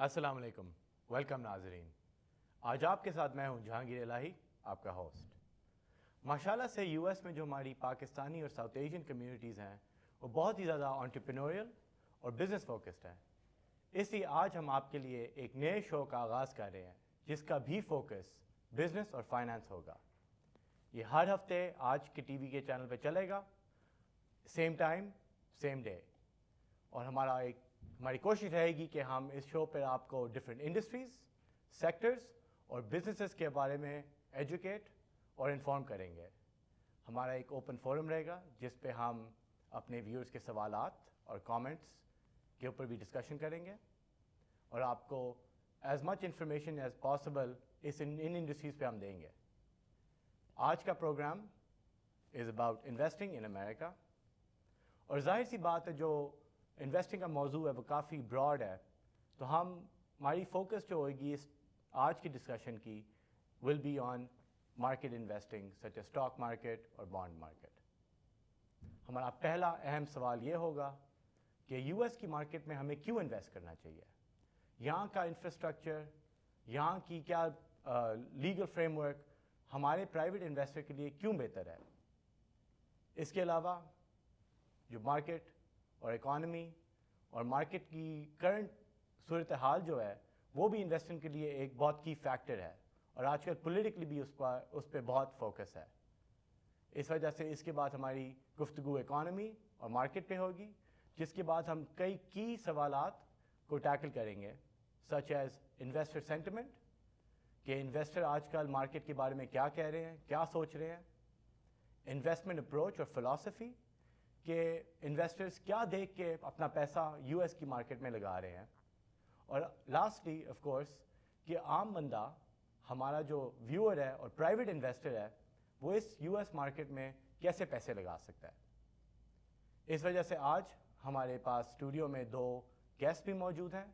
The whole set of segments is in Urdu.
السلام علیکم، ویلکم ناظرین۔ آج آپ کے ساتھ میں ہوں جہانگیر الہی، آپ کا ہوسٹ۔ ماشاءاللہ سے یو ایس میں جو ہماری پاکستانی اور ساؤتھ ایشین کمیونٹیز ہیں وہ بہت ہی زیادہ انٹرپرینوریل اور بزنس فوکسڈ ہیں۔ اس لیے آج ہم آپ کے لیے ایک نئے شو کا آغاز کر رہے ہیں جس کا بھی فوکس بزنس اور فائنانس ہوگا۔ یہ ہر ہفتے آج کے ٹی وی کے چینل پہ چلے گا، سیم ٹائم سیم ڈے، اور ہماری کوشش رہے گی کہ ہم اس شو پہ آپ کو ڈفرینٹ انڈسٹریز، سیکٹرز اور بزنسز کے بارے میں ایجوکیٹ اور انفارم کریں گے۔ ہمارا ایک اوپن فورم رہے گا جس پہ ہم اپنے ویورز کے سوالات اور کامنٹس کے اوپر بھی ڈسکشن کریں گے، اور آپ کو as much information as possible in industries پہ ہم دیں گے۔ آج کا program is about investing in America, اور ظاہر سی بات ہے جو انویسٹنگ کا موضوع ہے وہ کافی براڈ ہے، تو ہماری فوکس جو ہوئے گی اس آج کی ڈسکشن کی will be on market investing such as stock market اور بانڈ مارکیٹ۔ ہمارا پہلا اہم سوال یہ ہوگا کہ یو ایس کی مارکیٹ میں ہمیں کیوں انویسٹ کرنا چاہیے، یہاں کا انفراسٹرکچر، یہاں کی کیا لیگل فریم ورک ہمارے پرائیویٹ انویسٹر کے لیے کیوں بہتر ہے۔ اس کے علاوہ جو مارکیٹ اور اکانومی اور مارکیٹ کی کرنٹ صورتحال جو ہے وہ بھی انویسٹمنٹ کے لیے ایک بہت کی فیکٹر ہے، اور آج کل پولیٹیکلی بھی اس پہ بہت فوکس ہے۔ اس وجہ سے اس کے بعد ہماری گفتگو اکانومی اور مارکیٹ پہ ہوگی، جس کے بعد ہم کئی کی سوالات کو ٹیکل کریں گے، سچ ایز انویسٹر سینٹیمنٹ، کہ انویسٹر آج کل مارکیٹ کے بارے میں کیا کہہ رہے ہیں، کیا سوچ رہے ہیں، انویسٹمنٹ اپروچ اور فلاسفی، کہ انویسٹرز کیا دیکھ کے اپنا پیسہ یو ایس کی مارکیٹ میں لگا رہے ہیں، اور لاسٹلی آف کورس کہ عام بندہ ہمارا جو ویور ہے اور پرائیویٹ انویسٹر ہے وہ اس یو ایس مارکیٹ میں کیسے پیسے لگا سکتا ہے۔ اس وجہ سے آج ہمارے پاس اسٹوڈیو میں دو گیسٹ بھی موجود ہیں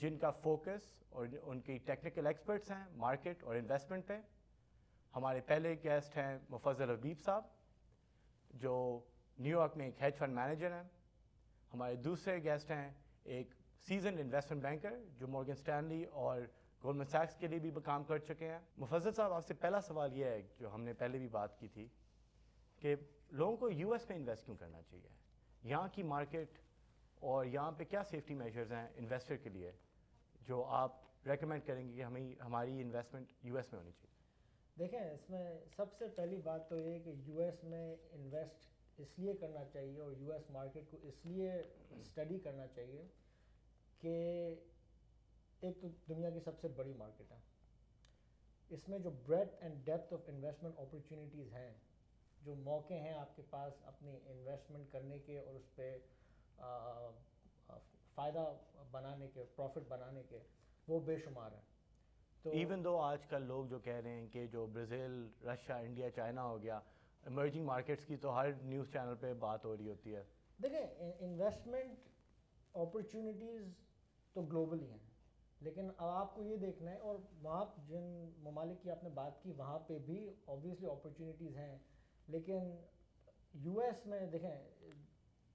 جن کا فوکس اور ان کی ٹیکنیکل ایکسپرٹس ہیں مارکیٹ اور انویسٹمنٹ پہ۔ ہمارے پہلے گیسٹ ہیں مفضل حبیب صاحب جو نیو یارک میں ایک ہیج فنڈ مینیجر ہیں۔ ہمارے دوسرے گیسٹ ہیں ایک سیزنڈ انویسٹمنٹ بینکر جو مورگن سٹینلی اور گولڈمن سیکس کے لیے بھی کام کر چکے ہیں۔ مفضل صاحب، آپ سے پہلا سوال یہ ہے جو ہم نے پہلے بھی بات کی تھی کہ لوگوں کو یو ایس میں انویسٹ کیوں کرنا چاہیے، یہاں کی مارکیٹ اور یہاں پہ کیا سیفٹی میجرز ہیں انویسٹر کے لیے جو آپ ریکمینڈ کریں گے کہ ہماری انویسٹمنٹ یو ایس میں ہونی چاہیے۔ دیکھیں، اس میں سب سے پہلی بات تو یہ کہ یو ایس میں انویسٹ اس لیے کرنا چاہیے اور یو ایس مارکیٹ کو اس لیے اسٹڈی کرنا چاہیے کہ ایک تو دنیا کی سب سے بڑی مارکیٹ ہے، اس میں جو breadth and depth of investment opportunities ہیں، جو موقع ہیں آپ کے پاس اپنی انویسٹمنٹ کرنے کے اور اس پہ فائدہ بنانے کے، پروفٹ بنانے کے، وہ بے شمار ہیں۔ تو ایون دو آج کل لوگ جو کہہ رہے ہیں کہ جو برازیل، رشیا، انڈیا، چائنا ہو گیا، ایمرجنگ مارکیٹس کی تو ہر نیوز چینل پہ بات ہو رہی ہوتی ہے۔ دیکھیں، انویسٹمنٹ اپرچونیٹیز تو گلوبل ہی ہیں، لیکن اب آپ کو یہ دیکھنا ہے، اور وہاں جن ممالک کی آپ نے بات کی وہاں پہ بھی اوبویسلی اپرچونیٹیز ہیں، لیکن یو ایس میں دیکھیں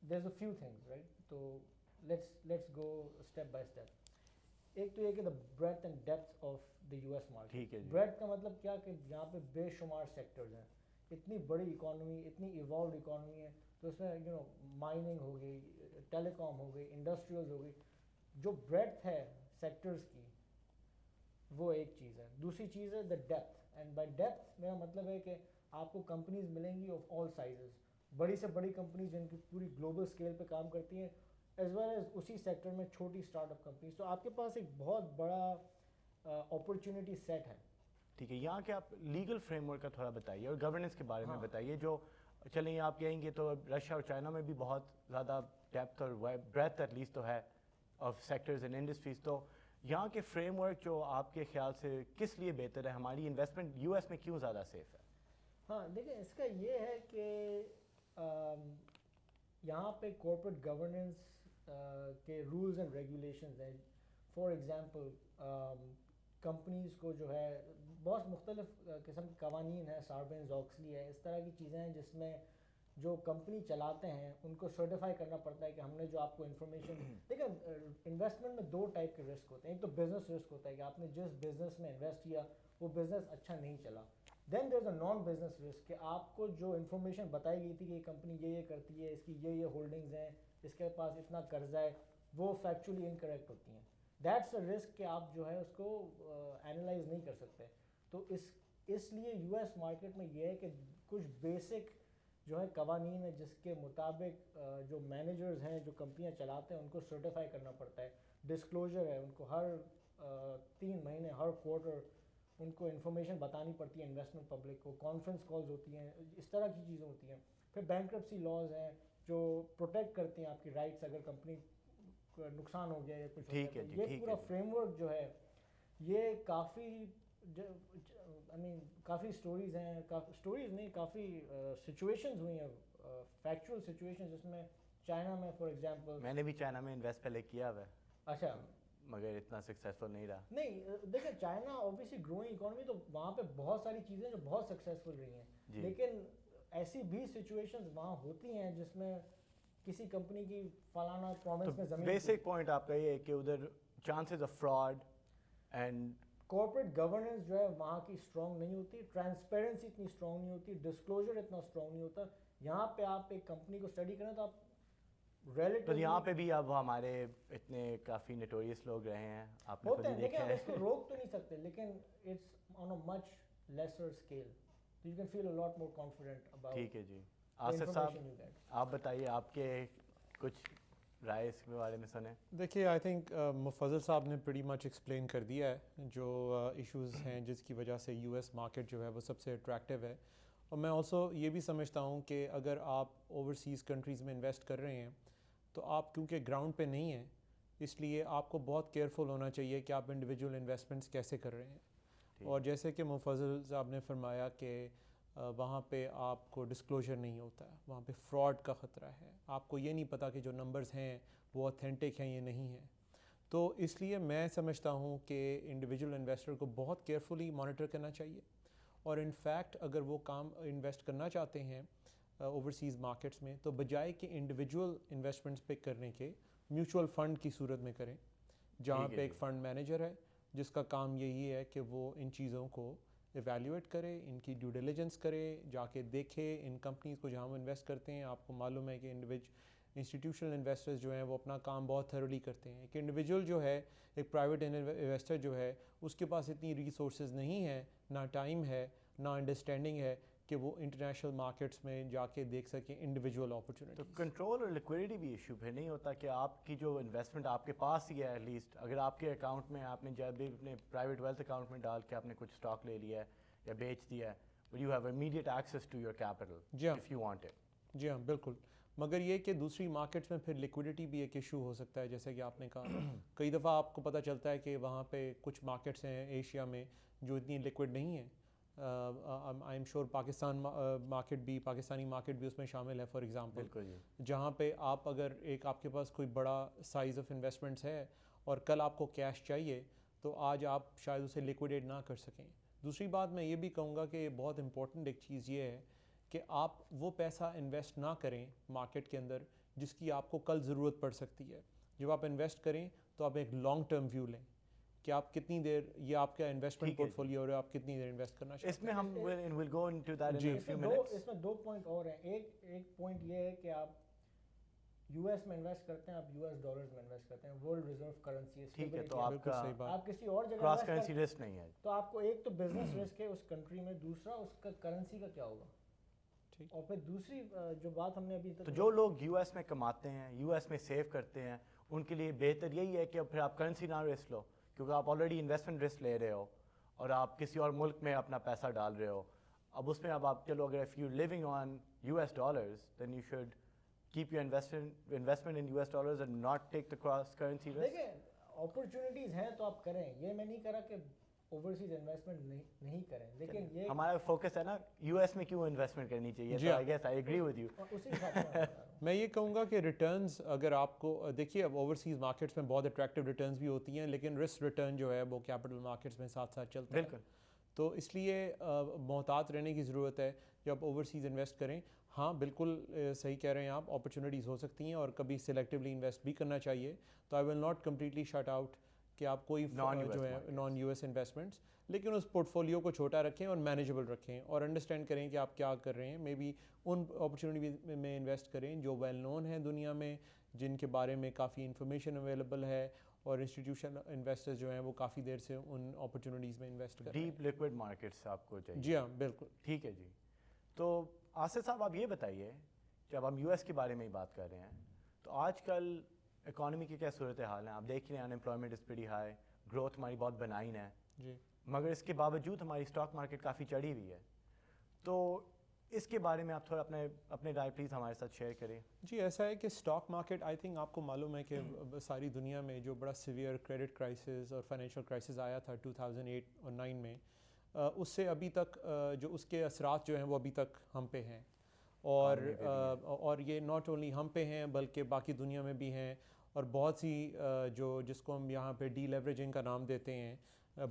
there is a few things right, تو let's go step by step. ایک تو یہ کہ the breadth and depth of the U S market. ٹھیک ہے جی۔ بریڈتھ کا مطلب کیا کہ یہاں پہ بے شمار سیکٹرز ہیں، اتنی بڑی اکانومی، اتنی ایوالوڈ اکانومی ہے، تو اس میں مائننگ ہو گئی، ٹیلی کام ہو گئی، انڈسٹریز ہو گئی، جو بریڈتھ ہے سیکٹرز کی وہ ایک چیز ہے۔ دوسری چیز ہے the depth, and by depth میرا مطلب ہے کہ آپ کو کمپنیز ملیں گی آف آل سائزز، بڑی سے بڑی کمپنیز جن کی پوری گلوبل اسکیل پہ کام کرتی ہیں، ایز ویل ایز اسی سیکٹر میں چھوٹی اسٹارٹ اپ کمپنیز، تو آپ کے پاس ایک بہت بڑا اپرچونیٹی سیٹ ہے۔ ٹھیک ہے، یہاں کے آپ لیگل فریم ورک کا تھوڑا بتائیے اور گورننس کے بارے میں بتائیے۔ جو چلیں آپ کہیں گے تو رشیا اور چائنا میں بھی بہت زیادہ ڈیپتھ اور بریڈتھ ایٹ لیسٹ تو ہے آف سیکٹرز اینڈ انڈسٹریز، تو یہاں کے فریم ورک جو آپ کے خیال سے کس لیے بہتر ہے، ہماری انویسٹمنٹ یو ایس میں کیوں زیادہ سیف ہے؟ ہاں دیکھیں، اس کا یہ ہے کہ یہاں پہ کارپوریٹ گورننس کے رولز اینڈ ریگولیشنز ہیں۔ فار ایگزامپل کمپنیز کو جو ہے بہت مختلف قسم کے قوانین ہیں، ساربینز آکسلی ہے، اس طرح کی چیزیں ہیں جس میں جو کمپنی چلاتے ہیں ان کو سرٹیفائی کرنا پڑتا ہے کہ ہم نے جو آپ کو انفارمیشن. لیکن انویسٹمنٹ میں دو ٹائپ کے رسک ہوتے ہیں. ایک تو بزنس رسک ہوتا ہے کہ آپ نے جس بزنس میں انویسٹ کیا وہ بزنس اچھا نہیں چلا. دین دیر is a non business risk کہ آپ کو جو انفارمیشن بتائی گئی تھی کہ یہ کمپنی یہ کرتی ہے, اس کی یہ ہولڈنگز ہیں, اس کے پاس اتنا قرضہ ہے, وہ فیکچولی انکریکٹ ہوتی ہیں. دیٹس اے رسک کہ آپ جو ہے اس کو اینالائز نہیں کر سکتے. تو اس لیے یو ایس مارکیٹ میں یہ ہے کہ کچھ بیسک جو ہے قوانین ہے جس کے مطابق جو مینیجرز ہیں جو کمپنیاں چلاتے ہیں ان کو سرٹیفائی کرنا پڑتا ہے. ڈسکلوجر ہے, ان کو ہر 3 مہینے ہر کوارٹر ان کو انفارمیشن بتانی پڑتی ہے انویسٹمنٹ پبلک کو. کانفرنس کالز ہوتی ہیں, اس طرح کی چیزیں ہوتی ہیں. پھر بینکرپسی لاز ہیں جو پروٹیکٹ کرتے ہیں آپ کی رائٹس اگر کمپنی کو نقصان ہو گیا یا کچھ ہو گیا. یہ پورا فریم ورک جو ہے یہ کافی کافی سٹوریز ہیں, سٹوریز نہیں کافی سچویشنز ہوئی ہیں, فیکچوئل سچویشن جس میں چائنا میں فار ایگزامپل. میں نے بھی چائنا میں انویسٹ پہلے کیا ہوا ہے. اچھا. مگر اتنا سکسیزفل نہیں رہا. نہیں دیکھیں چائنا اوبیسلی گروئنگ اکانومی, تو وہاں پہ بہت ساری چیزیں جو بہت سکسیزفل رہی ہیں. لیکن ایسی بھی سچویشنز وہاں ہوتی ہیں جس میں کسی کمپنی کی فلانا پرومس میں زمین. بیسک پوائنٹ آپ کا یہ ہے کہ ادھر chances of fraud and corporate governance جو ہے وہاں کی اسٹرانگ نہیں ہوتی, ٹرانسپیرنسی اتنی اسٹرانگ نہیں ہوتی, ڈسکلوجر اتنا اسٹرانگ نہیں ہوتا. یہاں پہ آپ ایک کمپنی کو اسٹڈی کریں تو آپ تو یہاں پہ بھی اب ہمارے اتنے کافی نوٹوریس لوگ رہے ہیں, آپ نے خود ہی دیکھا ہے. اس کو روک تو نہیں سکتے لیکن it's on a much lesser scale, so you can feel a lot more confident about. ٹھیک ہے جی. آصف صاحب آپ بتائیے, آپ کے کچھ رائے اس کے بارے میں سنیں. دیکھیے آئی تھنک مفضل صاحب نے پریٹی مچ ایکسپلین کر دیا ہے جو ایشوز ہیں جس کی وجہ سے یو ایس مارکیٹ جو ہے وہ سب سے اٹریکٹیو ہے. اور میں آلسو یہ بھی سمجھتا ہوں کہ اگر آپ اوورسیز کنٹریز میں انویسٹ کر رہے ہیں تو آپ کیونکہ گراؤنڈ پہ نہیں ہیں اس لیے آپ کو بہت کیئرفل ہونا چاہیے کہ آپ انڈیویجول انویسٹمنٹس کیسے کر رہے ہیں. اور جیسے کہ مفضل صاحب نے فرمایا کہ وہاں پہ آپ کو ڈسکلوجر نہیں ہوتا ہے, وہاں پہ فراڈ کا خطرہ ہے, آپ کو یہ نہیں پتہ کہ جو نمبرز ہیں وہ اوتھینٹک ہیں یا نہیں ہیں. تو اس لیے میں سمجھتا ہوں کہ انڈیویجول انویسٹر کو بہت کیئرفلی مانیٹر کرنا چاہیے. اور ان فیکٹ اگر وہ کام انویسٹ کرنا چاہتے ہیں اوورسیز مارکیٹس میں تو بجائے کہ انڈیویجول انویسٹمنٹس پہ کرنے کے میوچول فنڈ کی صورت میں کریں, جہاں پہ ایک فنڈ مینیجر ہے جس کا کام یہی ہے کہ وہ ان چیزوں کو ایویلیویٹ کرے, ان کی ڈیو ڈیلیجنس کرے, جا کے دیکھے ان کمپنیز کو جہاں وہ انویسٹ کرتے ہیں. آپ کو معلوم ہے کہ انسٹیٹیوشنل انویسٹرز جو ہیں وہ اپنا کام بہت تھرولی کرتے ہیں. ایک انڈیویجول جو ہے, ایک پرائیویٹ انویسٹر جو ہے, اس کے پاس اتنی ریسورسز نہیں ہیں, نہ ٹائم ہے, نہ انڈرسٹینڈنگ ہے کہ وہ انٹرنیشنل مارکیٹس میں جا کے دیکھ سکیں انڈیویجول اپرچونیٹیز. تو کنٹرول اور لیکوئڈٹی بھی ایشو پھر نہیں ہوتا کہ آپ کی جو انویسٹمنٹ آپ کے پاس ہی ہے, ایٹ لیسٹ اگر آپ کے اکاؤنٹ میں آپ نے جب بھی اپنے پرائیویٹ ویلتھ اکاؤنٹ میں ڈال کے آپ نے کچھ اسٹاک لے لیا ہے یا بیچ دیا ہے, but you have immediate access to your capital if you want it. جی ہاں بالکل. مگر یہ کہ دوسری مارکیٹس میں پھر لیکوڈیٹی بھی ایک ایشو ہو سکتا ہے, جیسے کہ آپ نے کہا کئی دفعہ آپ کو پتہ چلتا ہے کہ وہاں پہ کچھ مارکیٹس ہیں ایشیا میں جو اتنی لیکوڈ نہیں ہیں. I am sure Pakistani market بھی اس میں شامل ہے فار ایگزامپل, جہاں پہ آپ اگر آپ کے پاس کوئی بڑا سائز آف انویسٹمنٹس ہے اور کل آپ کو کیش چاہیے تو آج آپ شاید اسے لیکوڈیٹ نہ کر سکیں. دوسری بات میں یہ بھی کہوں گا کہ بہت امپورٹنٹ ایک چیز یہ ہے کہ آپ وہ پیسہ انویسٹ نہ کریں مارکیٹ کے اندر جس کی آپ کو کل ضرورت پڑ سکتی ہے. جب آپ انویسٹ کریں تو آپ ایک لانگ ٹرم ویو لیں کہ آپ کتنی دیر, یہ آپ کا انویسٹمنٹ پورٹ فولیو ہے, آپ کتنی دیر انویسٹ کرنا چاہتے ہیں. اس میں ہم we'll go into that in a few minutes. اس میں 2 پوائنٹ اور ہیں. ایک پوائنٹ یہ ہے کہ آپ یو ایس میں انویسٹ کرتے ہیں, آپ یو ایس ڈالرز میں انویسٹ کرتے ہیں, ورلڈ ریزرو کرنسی ہے. ٹھیک ہے, تو آپ کا آپ کسی اور جگہ کراس کرنسی رسک نہیں ہے. تو آپ کو ایک تو بزنس رسک ہے اس کنٹری میں, دوسرا اس کا کرنسی کا کیا ہوگا. اور پھر دوسری جو بات ہم نے ابھی تو جو لوگ یو ایس میں کماتے ہیں, یو ایس میں سیو کرتے ہیں, ان کے لیے بہتر یہی ہے کہ پھر آپ کرنسی نہ رسک لو, کیونکہ آپ آلریڈی انویسٹمنٹ رسک لے رہے ہو اور آپ کسی اور ملک میں اپنا پیسہ ڈال رہے ہو. اب اس میں اب آپ چلو اگر if you living on U S dollars then you should keep your investment in US dollars and not take the cross currency risk. دیکھیں اپرچونیٹیز ہیں تو آپ کریں, یہ میں نہیں کرا کہ اوورسیز انویسٹمنٹ نہیں کریں, لیکن یہ ہمارا فوکس ہے نا یو ایس میں کیوں انویسٹمنٹ کرنی چاہیے. تو I guess I agree with you. اسی حساب سے میں یہ کہوں گا کہ ریٹرنز اگر آپ کو دیکھیے, اب اوورسیز مارکیٹس میں بہت اٹریکٹیو ریٹرنز بھی ہوتی ہیں, لیکن رسک ریٹرن جو ہے وہ کیپٹل مارکیٹس میں ساتھ ساتھ چلتا ہے. بالکل. تو اس لیے محتاط رہنے کی ضرورت ہے جب اوورسیز انویسٹ کریں. ہاں بالکل صحیح کہہ رہے ہیں آپ, اپرچونیٹیز ہو سکتی ہیں اور کبھی سلیکٹیولی انویسٹ بھی کرنا چاہیے. تو I will not completely shut out کہ آپ کوئی جو ہے نان یو ایس انویسٹمنٹس, لیکن اس پورٹ فولیو کو چھوٹا رکھیں اور مینیجبل رکھیں اور انڈرسٹینڈ کریں کہ آپ کیا کر رہے ہیں. مے بی ان اپرچونیٹی میں انویسٹ کریں جو ویل نون ہیں دنیا میں, جن کے بارے میں کافی انفارمیشن اویلیبل ہے, اور انسٹیٹیوشن انویسٹرز جو ہیں وہ کافی دیر سے ان اپرچونیٹیز میں انویسٹ کر رہے ہیں. ڈیپ لیکوڈ مارکیٹس آپ کو چاہیے. جی ہاں بالکل. ٹھیک ہے جی. تو آصف صاحب آپ یہ بتائیے, جب ہم یو ایس کے بارے میں ہی بات کر رہے ہیں, تو آج کل اکانومی کی کیا صورت حال ہیں؟ آپ دیکھ رہے ہیں unemployment is pretty high, growth ہماری بہت بنائن ہے جی, مگر اس کے باوجود ہماری اسٹاک مارکیٹ کافی چڑھی ہوئی ہے. تو اس کے بارے میں آپ تھوڑا اپنے رائے پلیز ہمارے ساتھ شیئر کریں. جی ایسا ہے کہ اسٹاک مارکیٹ, آئی تھنک آپ کو معلوم ہے کہ ساری دنیا میں جو بڑا سیویئر کریڈٹ کرائسس اور فائنینشیل کرائسس آیا تھا 2008 اور 9 میں, اس سے ابھی تک جو اس کے اثرات جو ہیں وہ ابھی تک ہم پہ ہیں, اور یہ ناٹ اونلی ہم پہ ہیں بلکہ باقی دنیا میں بھی ہیں. اور بہت سی جس کو ہم یہاں پہ ڈی لیوریجنگ کا نام دیتے ہیں,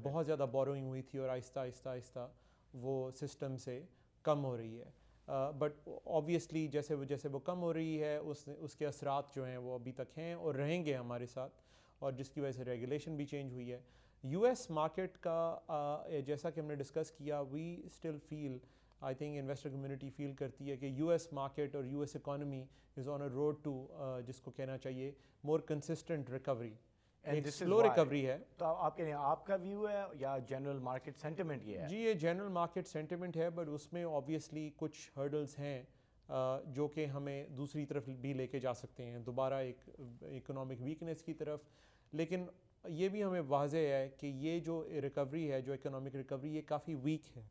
بہت زیادہ بوروئنگ ہوئی تھی اور آہستہ آہستہ آہستہ وہ سسٹم سے کم ہو رہی ہے. بٹ آبویسلی جیسے وہ کم ہو رہی ہے اس کے اثرات جو ہیں وہ ابھی تک ہیں اور رہیں گے ہمارے ساتھ, اور جس کی وجہ سے ریگولیشن بھی چینج ہوئی ہے. یو ایس مارکیٹ کا جیسا کہ ہم نے ڈسکس کیا, we still feel, I think investor community feel کرتی ہے کہ یو ایس مارکیٹ اور U S economy is on a road to, جس کو کہنا چاہیے مور کنسسٹنٹ ریکوری, ایک سلو ریکوری ہے. تو آپ کا ویو ہے یا جنرل مارکیٹ سینٹیمنٹ یہ ہے؟ جی یہ جنرل مارکیٹ سینٹیمنٹ ہے, بٹ اس میں آبویسلی کچھ ہرڈلز ہیں جو کہ ہمیں دوسری طرف بھی لے کے جا سکتے ہیں, دوبارہ ایک اکنامک ویکنیس کی طرف. لیکن یہ بھی ہمیں واضح ہے کہ یہ جو ریکوری ہے, جو اکنامک ریکوری, یہ کافی ویک ہے.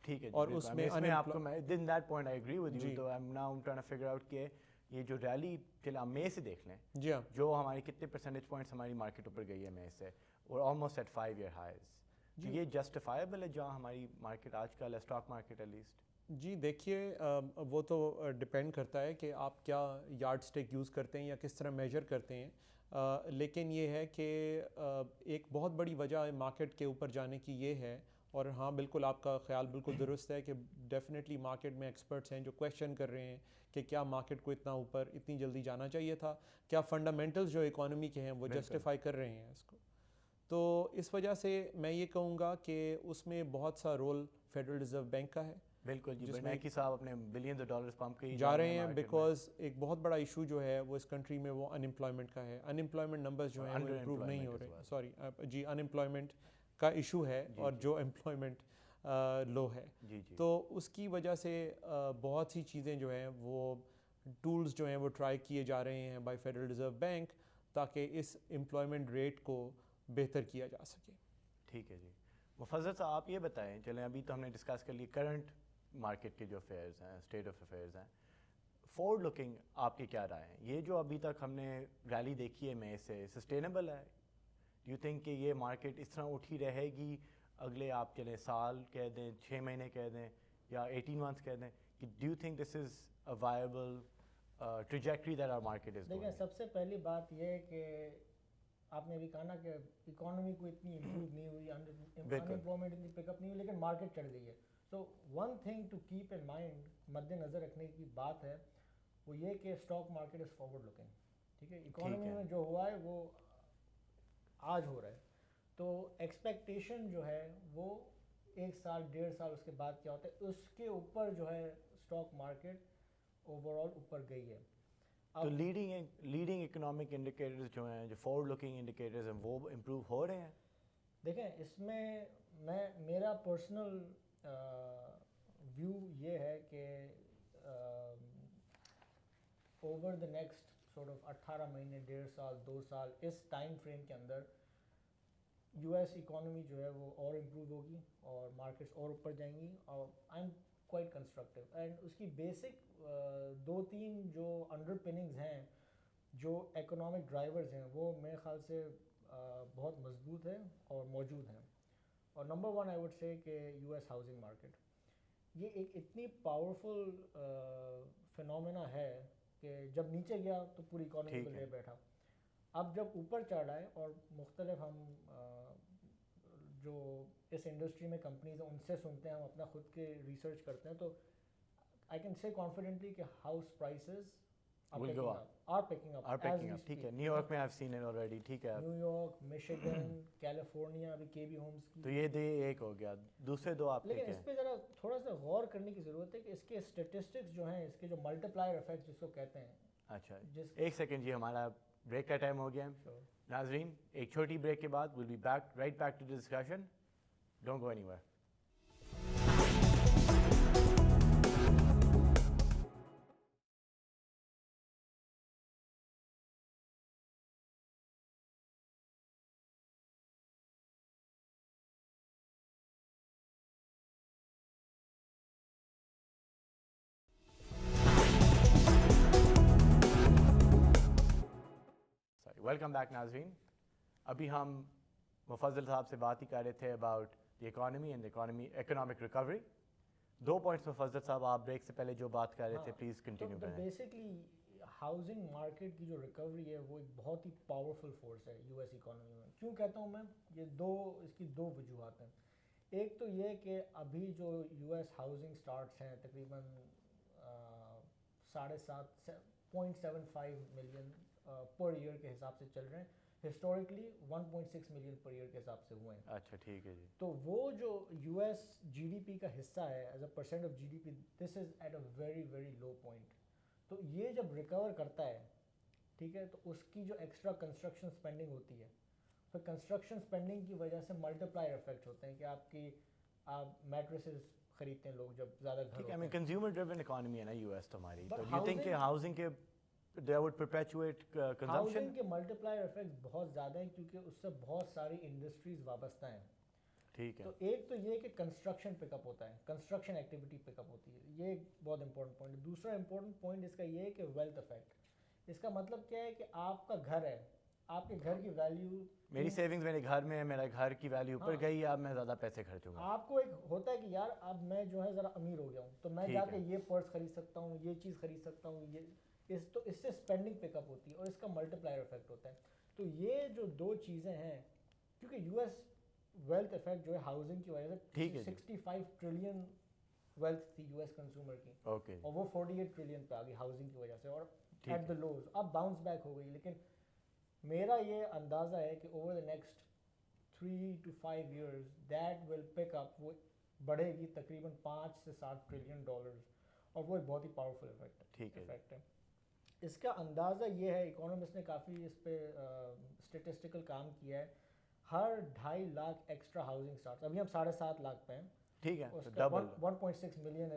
ٹھیک ہے جی, اور اس میں آپ کو in that point I agree with you. تو I am now trying to figure out کہ یہ جو ریلی چلے ہم مے سے دیکھ لیں, جی ہاں, جو ہماری کتنے پرسنٹیج پوائنٹس ہماری مارکیٹ اوپر گئی ہے مے سے, اور آلموسٹ ایٹ 5 year ہائیز, یہ جسٹیفائبل ہے جہاں ہماری مارکیٹ آج کل ہے, اسٹاک مارکیٹ ایٹ لیسٹ؟ جی دیکھیے وہ تو ڈپینڈ کرتا ہے کہ آپ کیا یارڈ اسٹک یوز کرتے ہیں یا کس طرح میجر کرتے ہیں. لیکن یہ ہے کہ ایک بہت بڑی وجہ مارکیٹ کے اوپر جانے کی یہ ہے, اور ہاں بالکل آپ کا خیال بالکل درست ہے کہ ڈیفینیٹلی مارکیٹ میں ایکسپرٹس ہیں جو کویشچن کر رہے ہیں کہ کیا مارکیٹ کو اتنا اوپر اتنی جلدی جانا چاہیے تھا, کیا فنڈامنٹلز جو اکانومی کے ہیں وہ جسٹیفائی کر رہے ہیں اس کو. تو اس وجہ سے میں یہ کہوں گا کہ اس میں بہت سا رول فیڈرل ریزرو بینک کا ہے. بالکل جی, برنینکی صاحب اپنے بلینز آف ڈالرز پمپ کے جا رہے ہیں, بیکاز ایک بہت بڑا ایشو جو ہے وہ اس کنٹری میں وہ ان امپلائمنٹ کا ہے. ان امپلائمنٹ نمبرز جو ہیں وہ امپروو نہیں ہو رہے, سوری جی, ان امپلائمنٹ کا ایشو ہے, اور جو امپلائمنٹ لو ہے. تو اس کی وجہ سے بہت سی چیزیں جو ہیں وہ ٹولز جو ہیں وہ ٹرائی کیے جا رہے ہیں بائی فیڈرل ریزرو بینک, تاکہ اس امپلائمنٹ ریٹ کو بہتر کیا جا سکے. ٹھیک ہے جی. مفضل صاحب آپ یہ بتائیں, چلیں ابھی تو ہم نے ڈسکس کر لی کرنٹ مارکیٹ کے جو افیئرز ہیں, اسٹیٹ آف افیئرز ہیں, فورورڈ لکنگ آپ کی کیا رائے ہیں؟ یہ جو ابھی تک ہم نے ریلی دیکھی ہے مے سے, سسٹینیبل ہے؟ ڈو یو تھنک کہ یہ مارکیٹ اس طرح اٹھی رہے گی اگلے, آپ چلیں سال کہہ دیں, 6 مہینے کہہ دیں, یا 18 months کہہ دیں, کہ do you think this is a viable trajectory that our market is going? دیکھیں سب سے پہلی بات یہ ہے کہ آپ نے ابھی کہا نا کہ اکانومی کو اتنی امپروو نہیں ہوئی, ان امپلائمنٹ اتنی پک اپ نہیں ہوئی, لیکن مارکیٹ چڑھ گئی ہے. So one thing to keep in mind, مد نظر رکھنے کی بات ہے, وہ یہ کہ stock market is forward looking. ٹھیک ہے, اکانومی میں جو ہوا ہے وہ آج ہو رہا ہے, تو ایکسپیکٹیشن جو ہے وہ 1 سال 1.5 سال اس کے بعد کیا ہوتا ہے, اس کے اوپر جو ہے اسٹاک مارکیٹ اوور آل اوپر گئی ہے. تو لیڈنگ اکنامک انڈیکیٹرز جو ہیں, جو فارورڈ لکنگ انڈیکیٹرز ہیں, وہ امپروو ہو رہے ہیں؟ دیکھیں اس میں میرا پرسنل ویو یہ ہے کہ over the next sort of 18 مہینے, 1.5 سال, 2 سال, اس ٹائم فریم کے اندر یو ایس اکانومی جو ہے وہ اور امپروو ہوگی اور مارکیٹس اور اوپر جائیں گی, اور I am quite constructive. And اس کی بیسک 2-3 جو انڈر پننگز ہیں, جو اکنامک ڈرائیورز ہیں, وہ میرے خیال سے بہت مضبوط ہیں اور موجود ہیں. اور نمبر 1 آئی وڈ سے کہ یو ایس ہاؤسنگ مارکیٹ, یہ ایک اتنی پاورفل فنومینا ہے کہ جب نیچے گیا تو پوری اکانومی کو لے بیٹھا. اب جب اوپر چڑھ رہا ہے اور مختلف ہم جو اس انڈسٹری میں کمپنیز ہیں ان سے سنتے ہیں, ہم اپنا خود کے ریسرچ کرتے ہیں, تو آئی کین سے کانفیڈنٹلی کہ house prices Will go up. are picking up. Are picking up. ٹھیک ہے, نیو یارک میں I've seen it already. ٹھیک ہے, نیو یارک, میشیگن, کیلیفورنیا, ابھی کے بی ہومز کی. تو یہ دے ایک ہو گیا. دوسرے دو آپ لیکن کے اس پہ ذرا تھوڑا سا غور کرنے کی ضرورت ہے کہ اس کے اسٹیٹسٹکس جو ہیں, اس کے جو ملٹیپلائر افیکٹ جس کو کہتے ہیں. اچھا, ایک سیکنڈ جی, ہمارا بریک کا ٹائم ہو گیا. ناظرین, ایک چھوٹی بریک کے بعد we'll be back right back to the discussion. Don't go anywhere. Welcome back ناظرین. ابھی ہم مفضل صاحب سے بات ہی کر رہے تھے about the economy and economic recovery. 2 points Mufazzal صاحب, آپ بریک سے پہلے جو بات کر رہے تھے پلیز کنٹینیو کریں. بیسکلی ہاؤسنگ مارکیٹ کی جو ریکوری ہے وہ ایک بہت ہی پاورفل فورس ہے یو ایس اکانومی میں. کیوں کہتا ہوں میں, اس کی دو وجوہات ہیں. ایک تو یہ کہ ابھی جو یو ایس ہاؤسنگ سٹارٹس ہیں تقریباً 0.75 ملین پر ایئر کے حساب سے چل رہے ہیں. ہسٹوریکلی 1.6 ملین پر ایئر کے حساب سے ہوئے ہیں. اچھا ٹھیک ہے جی. تو وہ جو U S G D P کا حصہ ہے as a percent of G D P, this is at a very very low point. تو یہ جب ریکور کرتا ہے, ٹھیک ہے, تو اس کی جو ایکسٹرا کنسٹرکشن اسپینڈنگ ہوتی ہے, پھر کنسٹرکشن اسپینڈنگ کی وجہ سے ملٹیپلائر افیکٹ ہوتے ہیں کہ آپ میٹریسز خریدتے ہیں لوگ جب زیادہ گھر. ٹھیک ہے, کنزیومر ڈریون اکانومی ہے نا یو ایس تو ہماری. But تو یو تھنک کہ ہاؤسنگ کے they would perpetuate consumption. Housing کے ملٹیپلائر افیکٹ بہت زیادہ ہیں کیونکہ اس سے بہت ساری انڈسٹریز وابستہ ہیں. ٹھیک ہے. تو ایک تو یہ کہ کنسٹرکشن پک اپ ہوتا ہے, کنسٹرکشن ایکٹیویٹی پک اپ ہوتی ہے, یہ ایک بہت امپورٹنٹ پوائنٹ ہے. دوسرا امپورٹنٹ پوائنٹ اس کا یہ ہے کہ ویلتھ افیکٹ. اس کا مطلب کیا ہے کہ آپ کا گھر ہے, آپ کے گھر کی ویلیو, میری سیونگز میرے گھر میں ہے, میرا گھر کی ویلیو اوپر گئی, اب میں زیادہ پیسے خرچوں گا. آپ کو ایک ہوتا ہے کہ یار اب میں جو ہے ذرا امیر ہو گیا ہوں, تو میں جا کے یہ پرس خرید سکتا ہوں, یہ چیز خرید سکتا ہوں, تو اس سے اسپینڈنگ پک اپ ہوتی ہے اور اس کا ملٹیپلائر افیکٹ ہوتا ہے. تو یہ جو دو چیزیں ہیں, کیونکہ یو ایس ویلتھ افیکٹ جو ہے ہاؤسنگ کی وجہ سے 65 ٹریلین ویلتھ تھی یو ایس کنزیومر کی, اور وہ 48 ٹریلین پہ آ گئی ہاؤسنگ کی وجہ سے, اور ایٹ دا لوز اب باؤنس بیک ہو گئی. لیکن میرا یہ اندازہ ہے کہ over the next 3 to 5 years that will pick up, وہ بڑھے گی تقریباً 5 سے 7 ٹریلین ڈالرز, اور وہ ایک بہت ہی پاورفل افیکٹ ہے. اس کا اندازہ یہ ہے, اکانومسٹ نے کافی اس پہ اسٹیٹسٹیکل کام کیا ہے, ہر 2.5 لاکھ ایکسٹرا ہاؤسنگ سٹارٹس, ابھی ہم 7.5 لاکھ پہ ہیں, ٹھیک ہے, 1.6 million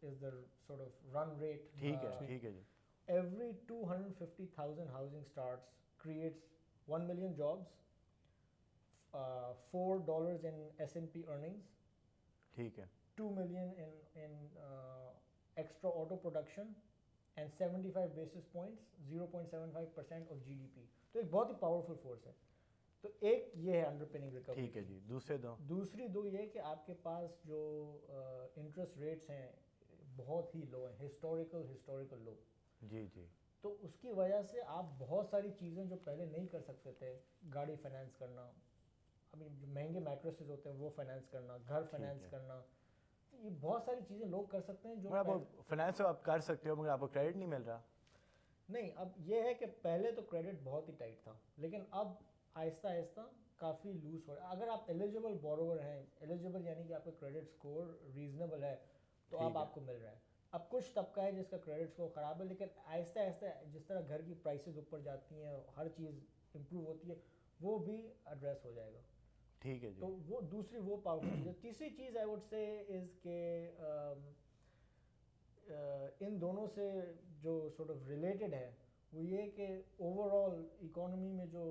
is the sort of run rate. ٹھیک ہے جی. Every 250,000 housing starts creates 1 million jobs, $4 in S&P earnings, ٹھیک ہے, 2 million in extra auto production, and 75 basis points, 0.75% of GDP. تو ایک بہت ہی پاورفل فورس ہے. تو ایک یہ ہے انڈر پننگ ریکوری. ٹھیک ہے جی. دوسری دو یہ کہ آپ کے پاس جو انٹرسٹ ریٹس ہیں بہت ہی لو ہیں, ہسٹوریکل لو. جی جی. تو اس کی وجہ سے آپ بہت ساری چیزیں جو پہلے نہیں کر سکتے تھے, گاڑی فائنینس کرنا, ابھی جو مہنگے میٹریسز ہوتے ہیں وہ فائنینس کرنا, گھر فائنینس کرنا, یہ بہت ساری چیزیں لوگ کر سکتے ہیں جو آپ فائنینس آپ کر سکتے ہو, مگر آپ کو کریڈٹ نہیں مل رہا. نہیں, اب یہ ہے کہ پہلے تو کریڈٹ بہت ہی ٹائٹ تھا, لیکن اب آہستہ آہستہ کافی لوز ہو رہا ہے. اگر آپ ایلیجیبل بورور ہیں, ایلیجیبل یعنی کہ آپ کا کریڈٹ اسکور ریزنیبل ہے, تو اب آپ کو مل رہا ہے. اب کچھ طبقہ ہے جس کا کریڈٹ اسکور خراب ہے, لیکن آہستہ آہستہ جس طرح گھر کی پرائسز اوپر جاتی ہیں, ہر چیز امپروو ہوتی ہے, وہ بھی ایڈریس ہو جائے گا. ٹھیک ہے جی. تو وہ دوسری وہ پاورفل. تیسری چیز آئی ووڈ سے از کہ ان دونوں سے جو سورٹ آف ریلیٹڈ ہے وہ یہ کہ اوور آل اکانومی میں جو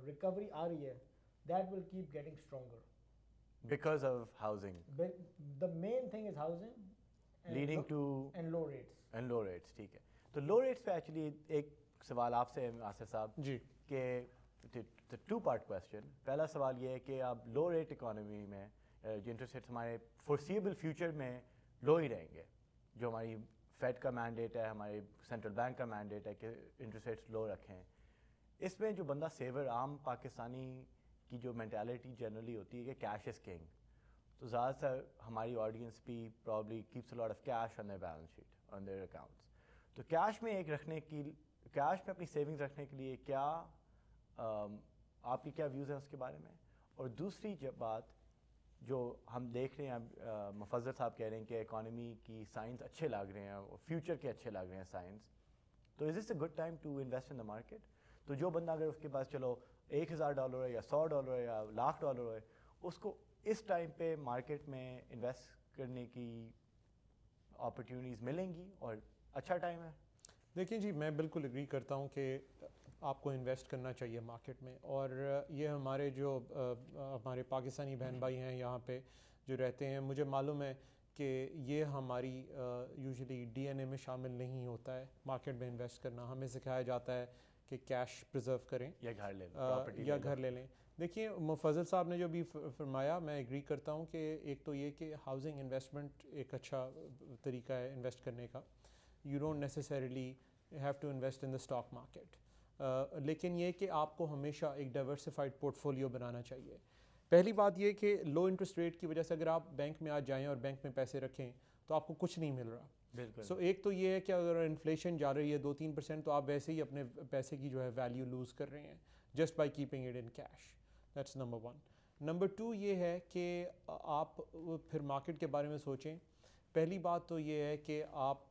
ریکوری آ رہی ہے, that will keep getting stronger because of housing. The main thing is housing leading to and low rates. ٹھیک ہے. تو لو ریٹس پہ ایکچولی ایک سوال آپ سے آصف صاحب جی, کہ 2-part کویسچن. پہلا سوال یہ ہے کہ آپ لو ریٹ اکانومی میں جو انٹرسٹ ریٹس ہمارے فورسیبل فیوچر میں لو ہی رہیں گے, جو ہماری فیڈ کا مینڈیٹ ہے, ہمارے سینٹرل بینک کا مینڈیٹ ہے کہ انٹرسٹ ریٹس لو رکھیں, اس میں جو بندہ سیور عام پاکستانی کی جو مینٹیلٹی جنرلی ہوتی ہے کہ کیش از کنگ، تو زیادہ تر ہماری آڈینس بھی probably keeps a lot of cash on their balance sheet on their accounts. تو کیش میں کیش میں اپنی سیونگز رکھنے کے لیے کیا آپ کی کیا ویوز ہیں اس کے بارے میں؟ اور دوسری بات جو ہم دیکھ رہے ہیں، مفضل صاحب کہہ رہے ہیں کہ اکانومی کی سائنس اچھے لگ رہے ہیں اور فیوچر کے اچھے لگ رہے ہیں سائنس، تو is this a good time to invest in the market? تو جو بندہ اگر اس کے پاس چلو $1,000 ہے یا $100 ہے یا $1,00,000 ہے، اس کو اس ٹائم پہ مارکیٹ میں انویسٹ کرنے کی اپرچونیٹیز ملیں گی اور اچھا ٹائم ہے؟ دیکھیں جی، میں بالکل اگری کرتا ہوں کہ آپ کو انویسٹ کرنا چاہیے مارکیٹ میں، اور یہ ہمارے جو ہمارے پاکستانی بہن بھائی ہیں یہاں پہ جو رہتے ہیں، مجھے معلوم ہے کہ یہ ہماری یوزلی ڈی این اے میں شامل نہیں ہوتا ہے مارکیٹ میں انویسٹ کرنا. ہمیں سکھایا جاتا ہے کہ کیش پرزرو کریں یا گھر لے لیں، یا گھر لے لیں. دیکھیے مفضل صاحب نے جو بھی فرمایا، میں ایگری کرتا ہوں کہ ایک تو یہ کہ ہاؤسنگ انویسٹمنٹ ایک اچھا طریقہ ہے انویسٹ کرنے کا. You don't necessarily have to invest in the stock market, لیکن یہ کہ آپ کو ہمیشہ ایک ڈائیورسفائڈ پورٹ فولیو بنانا چاہیے. پہلی بات یہ کہ لو انٹرسٹ ریٹ کی وجہ سے اگر آپ بینک میں آ جائیں اور بینک میں پیسے رکھیں تو آپ کو کچھ نہیں مل رہا. بالکل. سو ایک تو یہ ہے کہ اگر انفلیشن جا رہی ہے 2-3%، تو آپ ویسے ہی اپنے پیسے کی جو ہے ویلیو لوز کر رہے ہیں just by keeping it in cash. That's number 1. Number 2 یہ ہے کہ آپ پھر مارکیٹ کے بارے میں سوچیں. پہلی بات تو یہ ہے کہ آپ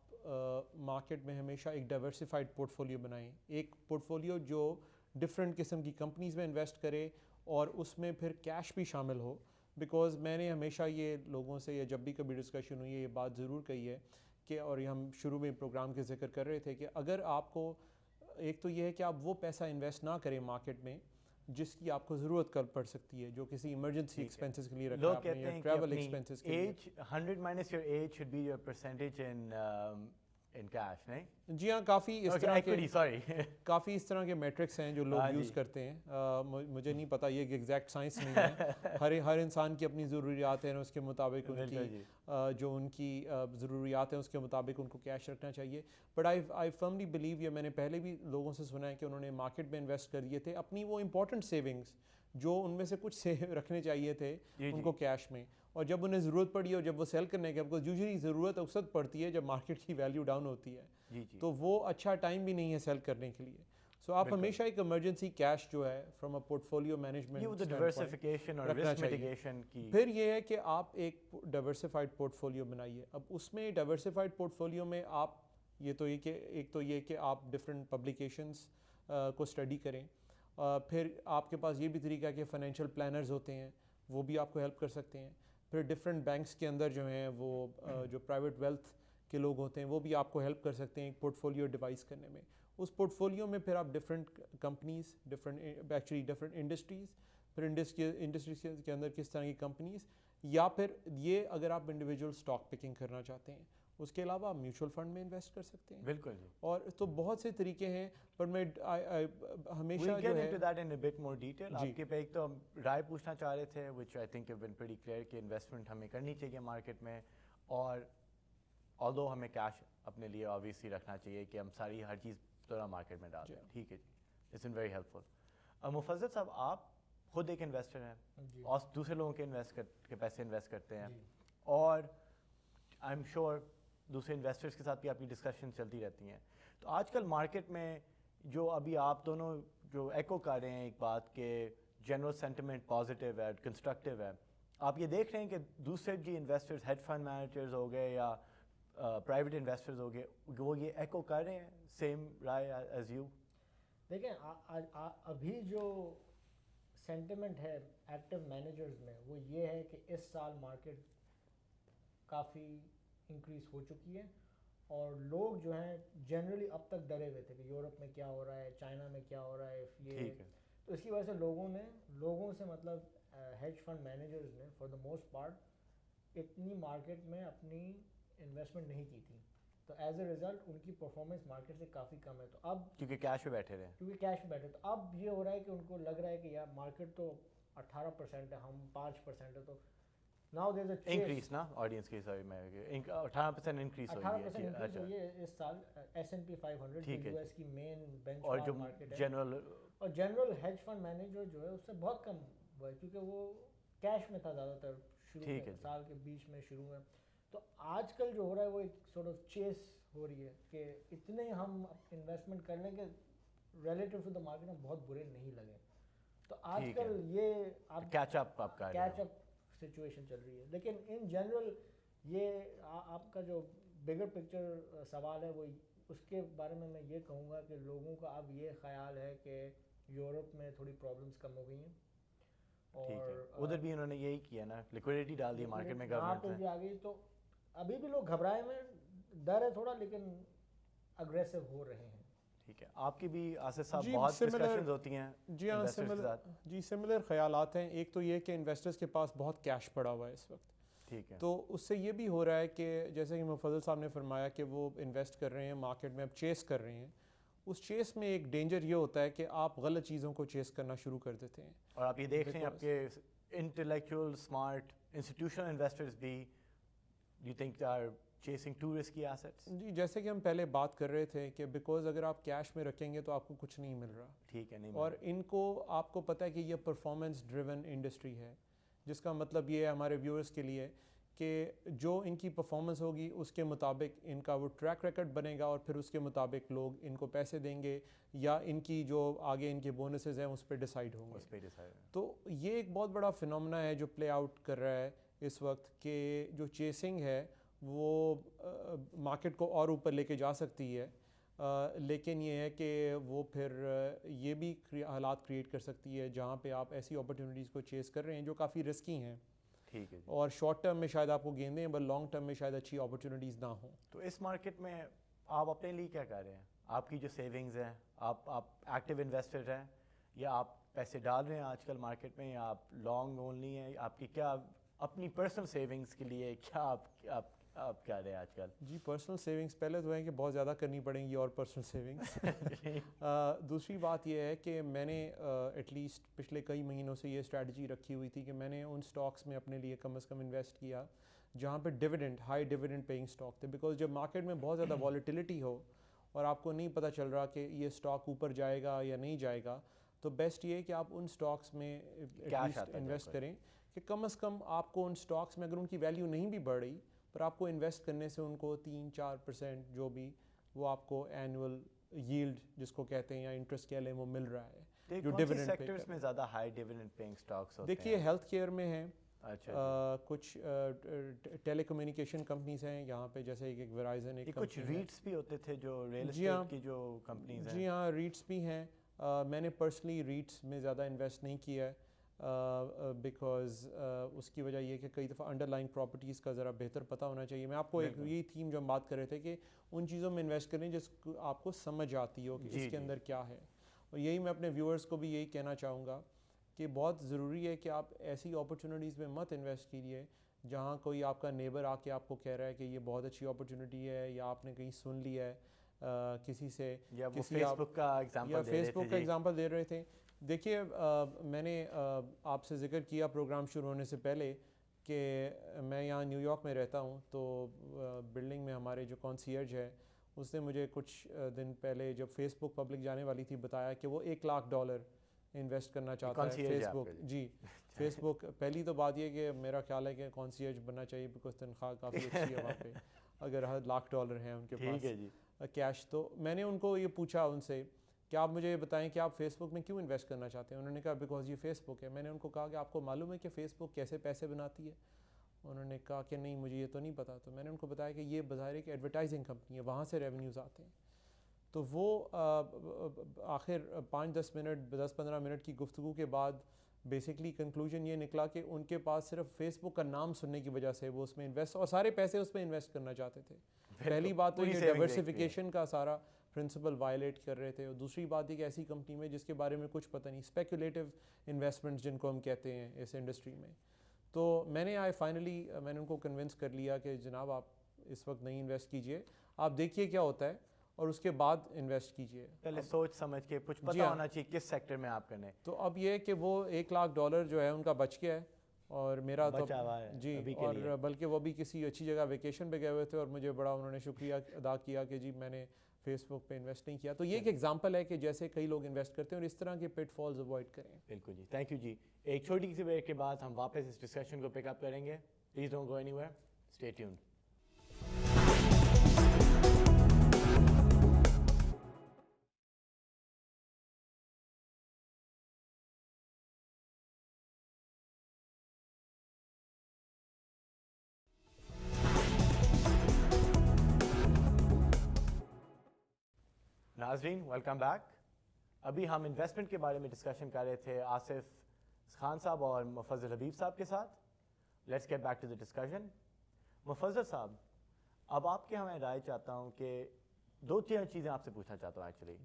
مارکیٹ میں ہمیشہ ایک ڈائیورسفائڈ پورٹ فولیو بنائیں، ایک پورٹ فولیو جو ڈفرینٹ قسم کی کمپنیز میں انویسٹ کرے اور اس میں پھر کیش بھی شامل ہو. بیکاز میں نے ہمیشہ یہ لوگوں سے، یا جب بھی کبھی ڈسکشن ہوئی ہے، یہ بات ضرور کہی ہے کہ، اور یہ ہم شروع میں پروگرام کے ذکر کر رہے تھے کہ اگر آپ کو، ایک تو یہ ہے کہ آپ وہ پیسہ انویسٹ نہ کریں مارکیٹ میں جس کی آپ کو ضرورت کل پڑ سکتی ہے، جو کسی ایمرجنسی ایکسپینسز کے لیے رکھا لوگ آپ نے کہتے یا ہیں کہ ٹریول اپنی ایکسپینسز کے لیے. Age 100 minus your age should be your percentage in cash, نہیں؟ جی ہاں، کافی اس طرح کے equity, sorry. کافی اس طرح کے میٹرکس ہیں جو لوگ یوز کرتے ہیں. مجھے نہیں پتہ، یہ ایگزیکٹ سائنس نہیں ہے. ہر انسان کی اپنی ضروریات ہیں، اس کے مطابق ان کی جو ان کی ضروریات ہیں اس کے مطابق ان کو کیش رکھنا چاہیے. بٹ آئی فرملی بلیو، یہ میں نے پہلے بھی لوگوں سے سنا ہے کہ انہوں نے مارکیٹ میں انویسٹ کر دیے تھے اپنی وہ امپورٹنٹ سیونگس جو ان میں سے کچھ سے رکھنے چاہیے تھے ان کو کیش میں، اور جب انہیں ضرورت پڑی اور جب وہ سیل کرنے کے، بکاز یوزلی ضرورت اکثر پڑتی ہے جب مارکیٹ کی ویلیو ڈاؤن ہوتی ہے، تو وہ اچھا ٹائم بھی نہیں ہے سیل کرنے کے لیے. سو آپ ہمیشہ ایک ایمرجنسی کیش جو ہے from a port folio management رکھنا چاہیے. پھر یہ ہے کہ آپ ایک ڈائیورسفائڈ پورٹ فولیو بنائیے. اب اس میں ڈائیورسفائڈ پورٹ فولیو میں آپ یہ تو یہ کہ ایک تو یہ کہ آپ ڈفرینٹ پبلیکیشنس کو اسٹڈی کریں. پھر آپ کے پاس یہ بھی طریقہ ہے کہ فائنینشیل پلانرز ہوتے ہیں، وہ بھی آپ کو ہیلپ کر سکتے ہیں. پھر ڈفرینٹ بینکس کے اندر جو ہیں وہ جو پرائیویٹ ویلتھ کے لوگ ہوتے ہیں وہ بھی آپ کو ہیلپ کر سکتے ہیں ایک پورٹ فولیو ڈیوائز کرنے میں. اس پورٹ فولیو میں پھر آپ ڈفرینٹ کمپنیز، ڈفرینٹ انڈسٹریز، پھر انڈسٹریز کے اندر کس طرح کی کمپنیز، یا پھر یہ اگر آپ انڈیویجول اسٹاک پکنگ کرنا چاہتے ہیں، اس کے علاوہ آپ میوچل فنڈ میں انویسٹ کر سکتے ہیں. بالکل جی. اور تو بہت سے طریقے ہیں، پر میں ہمیشہ جو ہے آپ کے پہ ایک تو رائے پوچھنا چاہ رہے تھے which I think have been pretty clear کہ انویسٹمنٹ ہمیں کرنی چاہیے مارکیٹ میں، اور although ہمیں کیش اپنے لیے obviously رکھنا چاہیے کہ ہم ساری ہر چیز طرح مارکیٹ میں ڈال دیں. ٹھیک ہے جی، اٹس بین ویری ہیلپ فل. مفضل صاحب، آپ خود ایک انویسٹر ہیں اور دوسرے لوگوں کے پیسے انویسٹ کرتے ہیں، اور آئی ایم شیور دوسرے انویسٹرس کے ساتھ بھی آپ کی ڈسکشن چلتی رہتی ہیں. تو آج کل مارکیٹ میں جو ابھی آپ دونوں جو ایکو کر رہے ہیں ایک بات کہ جنرل سینٹیمنٹ پازیٹیو ہے، کنسٹرکٹیو ہے، آپ یہ دیکھ رہے ہیں کہ دوسرے جی انویسٹرز، ہیڈ فنڈ مینیجرز ہو گئے یا پرائیویٹ انویسٹرز ہو گئے، وہ یہ ایکو کر رہے ہیں سیم رائے ایز یو؟ دیکھیں ابھی جو سینٹیمنٹ ہے ایکٹیو مینیجرز میں وہ یہ ہے کہ اس سال مارکیٹ کافی انکریز ہو چکی ہے، اور لوگ جو ہیں جنرلی اب تک ڈرے ہوئے تھے کہ یورپ میں کیا ہو رہا ہے، چائنا میں کیا ہو رہا ہے یہ، تو اس کی وجہ سے لوگوں سے مطلب ہیج فنڈ مینیجرز نے فار دا موسٹ پارٹ اتنی مارکیٹ میں اپنی انویسٹمنٹ نہیں کی تھی، تو ایز اے ریزلٹ ان کی پرفارمنس مارکیٹ سے کافی کم ہے. تو اب کیونکہ کیش پہ بیٹھے رہے، تو اب یہ ہو رہا ہے کہ ان کو لگ رہا ہے کہ یار مارکیٹ تو 18% ہے، ہم 5% ہے، تو now there's a increase نا آڈینس کی حساب میں 18% انکریز ہوئی ہے اس سال S&P 500 جو یو ایس کی مین بینچ اور جو مارکیٹ ہے، اور جنرل ہیج فنڈ مینیجر جو ہے اس سے بہت کم وہ کیونکہ وہ کیش میں تھا زیادہ تر شروع ٹھیک ہے میں جی. سال کے بیچ میں شروع میں. تو آج کل جو ہو رہا ہے وہ ایک سورٹ آف چیس ہو رہی ہے کہ اتنے ہم انویسٹمنٹ کر لیں کہ ریلیٹیو ٹو دا مارکیٹ ہم بہت برے نہیں لگے. تو آج ٹھیک ہے. کل یہ آپ کیچ اپ آپ کا کیچ اپ سچویشن چل رہی ہے. لیکن ان جنرل یہ آپ کا جو بگر پکچر سوال ہے وہ اس کے بارے میں یہ کہوں گا کہ لوگوں کا اب یہ خیال ہے کہ یورپ میں تھوڑی پرابلمس کم ہو گئی ہیں اور ادھر بھی انہوں نے یہی کیا نا, لکوڈیٹی ڈال دی مارکیٹ میں وہاں پہ گورنمنٹ بھی آ گئی. تو ابھی بھی لوگ گھبرائے میں ڈر ہے تھوڑا, لیکن اگریسو ہو رہے ہیں. ٹھیک ہے. آپ کی بھی آصف صاحب جی, بہت similar- ڈسکشنز ہوتی ہیں جی ہاں investors کے ساتھ. جی سملر خیالات ہیں. ایک تو یہ کہ انویسٹرز کے پاس بہت کیش پڑا ہوا ہے اس وقت, ٹھیک ہے. تو اس سے یہ بھی ہو رہا ہے کہ جیسے کہ مفضل صاحب نے فرمایا کہ وہ انویسٹ کر رہے ہیں مارکیٹ میں, اب چیس کر رہے ہیں. اس چیس میں ایک ڈینجر یہ ہوتا ہے کہ آپ غلط چیزوں کو چیس کرنا شروع کر دیتے ہیں. اور آپ یہ دیکھ رہے ہیں آپ کے انٹلیکچوئل اسمارٹ انسٹیٹیوشنل انویسٹرز بھی you think they are chasing too risky assets. جی جیسے کہ ہم پہلے بات کر رہے تھے کہ بیکاز اگر آپ کیش میں رکھیں گے تو آپ کو کچھ نہیں مل رہا. ٹھیک ہے. نہیں اور ان کو آپ کو پتہ ہے کہ یہ پرفارمنس ڈریون انڈسٹری ہے, جس کا مطلب یہ ہے ہمارے ویورز کے لیے کہ جو ان کی پرفارمنس ہوگی اس کے مطابق ان کا وہ ٹریک ریکارڈ بنے گا اور پھر اس کے مطابق لوگ ان کو پیسے دیں گے یا ان کی جو آگے ان کے بونسز ہیں اس پہ ڈیسائیڈ ہوں گے. اس پہ ڈیسائیڈ. تو یہ ایک بہت بڑا فنومنا ہے جو پلے آؤٹ کر رہا ہے اس وقت کہ جو چیسنگ ہے وہ مارکیٹ کو اور اوپر لے کے جا سکتی ہے, لیکن یہ ہے کہ وہ پھر یہ بھی حالات کریٹ کر سکتی ہے جہاں پہ آپ ایسی اپرچونیٹیز کو چیز کر رہے ہیں جو کافی رسکی ہیں. ٹھیک ہے. اور شارٹ ٹرم میں شاید آپ کو گیندیں ہیں بٹ لانگ ٹرم میں شاید اچھی اپرچونیٹیز نہ ہوں. تو اس مارکیٹ میں آپ اپنے لیے کیا کر رہے ہیں؟ آپ کی جو سیونگز ہیں, آپ ایکٹیو انویسٹر ہیں یا آپ پیسے ڈال رہے ہیں آج کل مارکیٹ میں, یا آپ لانگ اونلی ہیں؟ آپ کی کیا اپنی پرسنل سیونگز کے لیے کیا آپ کیا رہے ہیں آج کل؟ جی پرسنل سیونگز پہلے تو ہیں کہ بہت زیادہ کرنی پڑیں گی اور پرسنل سیونگز. دوسری بات یہ ہے کہ میں نے ایٹ لیسٹ پچھلے کئی مہینوں سے یہ اسٹریٹجی رکھی ہوئی تھی کہ میں نے ان سٹاکس میں اپنے لیے کم از کم انویسٹ کیا جہاں پہ dividend high dividend paying stock تھے. بیکاز جب مارکیٹ میں بہت زیادہ والیٹیلٹی ہو اور آپ کو نہیں پتہ چل رہا کہ یہ اسٹاک اوپر جائے گا یا نہیں جائے گا, تو بیسٹ یہ ہے کہ آپ ان سٹاکس میں انویسٹ کریں کہ کم از کم آپ کو ان سٹاکس میں اگر ان کی ویلیو نہیں بھی بڑھ رہی پر آپ کو انویسٹ کرنے سے ان کو 3-4% جو بھی وہ آپ کو اینول ییلڈ جس کو کہتے ہیں یا انٹرسٹ کہہ لیں وہ مل رہا ہے جو ڈویڈنڈ سیکٹرز میں زیادہ ہائی ڈویڈنڈ پیئنگ سٹاکس ہوتے ہیں. دیکھیے ہیلتھ کیئر میں ہیں, کچھ ٹیلی کمیونیکیشن کمپنیز ہیں یہاں پہ جیسے ایک ویرائزن, ایک کچھ ریٹس بھی ہوتے تھے جو ریل اسٹیٹ کی جو کمپنیز ہیں. جی ہاں ریٹس بھی ہیں. میں نے پرسنلی ریٹس میں زیادہ انویسٹ نہیں کیا ہے بیکاز اس کی وجہ یہ کہ کئی دفعہ انڈر لائن پراپرٹیز کا ذرا بہتر پتہ ہونا چاہیے. میں آپ کو ایک یہی تھیم جو ہم بات کر رہے تھے کہ ان چیزوں میں انویسٹ کریں جس کو آپ کو سمجھ آتی ہو کہ اس کے اندر کیا ہے. اور یہی میں اپنے ویورز کو بھی یہی کہنا چاہوں گا کہ بہت ضروری ہے کہ آپ ایسی اپرچونیٹیز میں مت انویسٹ کیجیے جہاں کوئی آپ کا نیبر آ کے آپ کو کہہ رہا ہے کہ یہ بہت اچھی اپرچونیٹی ہے یا آپ نے کہیں سن لیا ہے کسی سے, یا فیس بک کا ایگزامپل دے رہے تھے. دیکھیے میں نے آپ سے ذکر کیا پروگرام شروع ہونے سے پہلے کہ میں یہاں نیو یارک میں رہتا ہوں, تو بلڈنگ میں ہمارے جو کانسیرج ہے اس نے مجھے کچھ دن پہلے جب فیس بک پبلک جانے والی تھی بتایا کہ وہ $1,00,000 انویسٹ کرنا چاہتا ہے فیس بک. جی فیس بک. پہلی تو بات یہ کہ میرا خیال ہے کہ کانسیرج بننا چاہیے بیکاز تنخواہ کافی اچھی ہے وہاں پہ اگر $1,00,000 ہیں ان کے پاس کیش. تو میں نے ان کو یہ پوچھا ان سے کہ آپ مجھے یہ بتائیں کہ آپ فیس بک میں کیوں انویسٹ کرنا چاہتے ہیں. انہوں نے کہا بیکاز یہ فیس بک ہے. میں نے ان کو کہا کہ آپ کو معلوم ہے کہ فیس بک کیسے پیسے بناتی ہے؟ انہوں نے کہا کہ نہیں مجھے یہ تو نہیں پتا. تو میں نے ان کو بتایا کہ یہ بظاہر ایک ایڈورٹائزنگ کمپنی ہے, وہاں سے ریونیوز آتے ہیں. تو وہ آخر 5-10 منٹ 10-15 منٹ کی گفتگو کے بعد بیسکلی کنکلوژن یہ نکلا کہ ان کے پاس صرف فیس بک کا نام سننے کی وجہ سے وہ اس میں انویسٹ اور سارے پیسے اس میں انویسٹ کرنا چاہتے تھے. پہلی بات تو یہ ڈائیورسفیکیشن کا سارا پرنسپل وائلیٹ کر رہے تھے, اور دوسری بات یہ کہ ایسی کمپنی میں جس کے بارے میں کچھ پتہ نہیں, اسپیکولیٹو انویسٹمنٹس جن کو ہم کہتے ہیں اس انڈسٹری میں. تو میں نے میں نے ان کو کنونس کر لیا کہ جناب آپ اس وقت نہیں انویسٹ کیجئے, آپ دیکھیے کیا ہوتا ہے اور اس کے بعد انویسٹ کیجئے. پہلے سوچ سمجھ کے کچھ پتہ ہونا چاہیے کس سیکٹر میں آپ کرنے. تو اب یہ کہ وہ $1,00,000 جو ہے ان کا بچ گیا ہے اور میرا تو جی, اور بلکہ وہ بھی کسی اچھی جگہ ویکیشن پہ گئے ہوئے تھے اور مجھے بڑا انہوں نے شکریہ ادا کیا کہ جی میں نے فیس بک پہ انویسٹ نہیں کیا. تو یہ ایک ایگزامپل ہے کہ جیسے کئی لوگ انویسٹ کرتے ہیں اور اس طرح کے پٹ فالز اوائڈ کریں. بالکل جی, تھینک یو جی. ایک چھوٹی سی بریک کے بعد ہم واپس اس ڈسکشن کو پک اپ کریں گے. Please don't go any where, stay tuned. ناظرین ویلکم بیک. ابھی ہم انویسٹمنٹ کے بارے میں ڈسکشن کر رہے تھے آصف خان صاحب اور مفضل حبیب صاحب کے ساتھ. Let's get back to the discussion. Mufazzal صاحب, اب آپ کے میں رائے چاہتا ہوں کہ 2-3 چیزیں آپ سے پوچھنا چاہتا ہوں ایکچولی.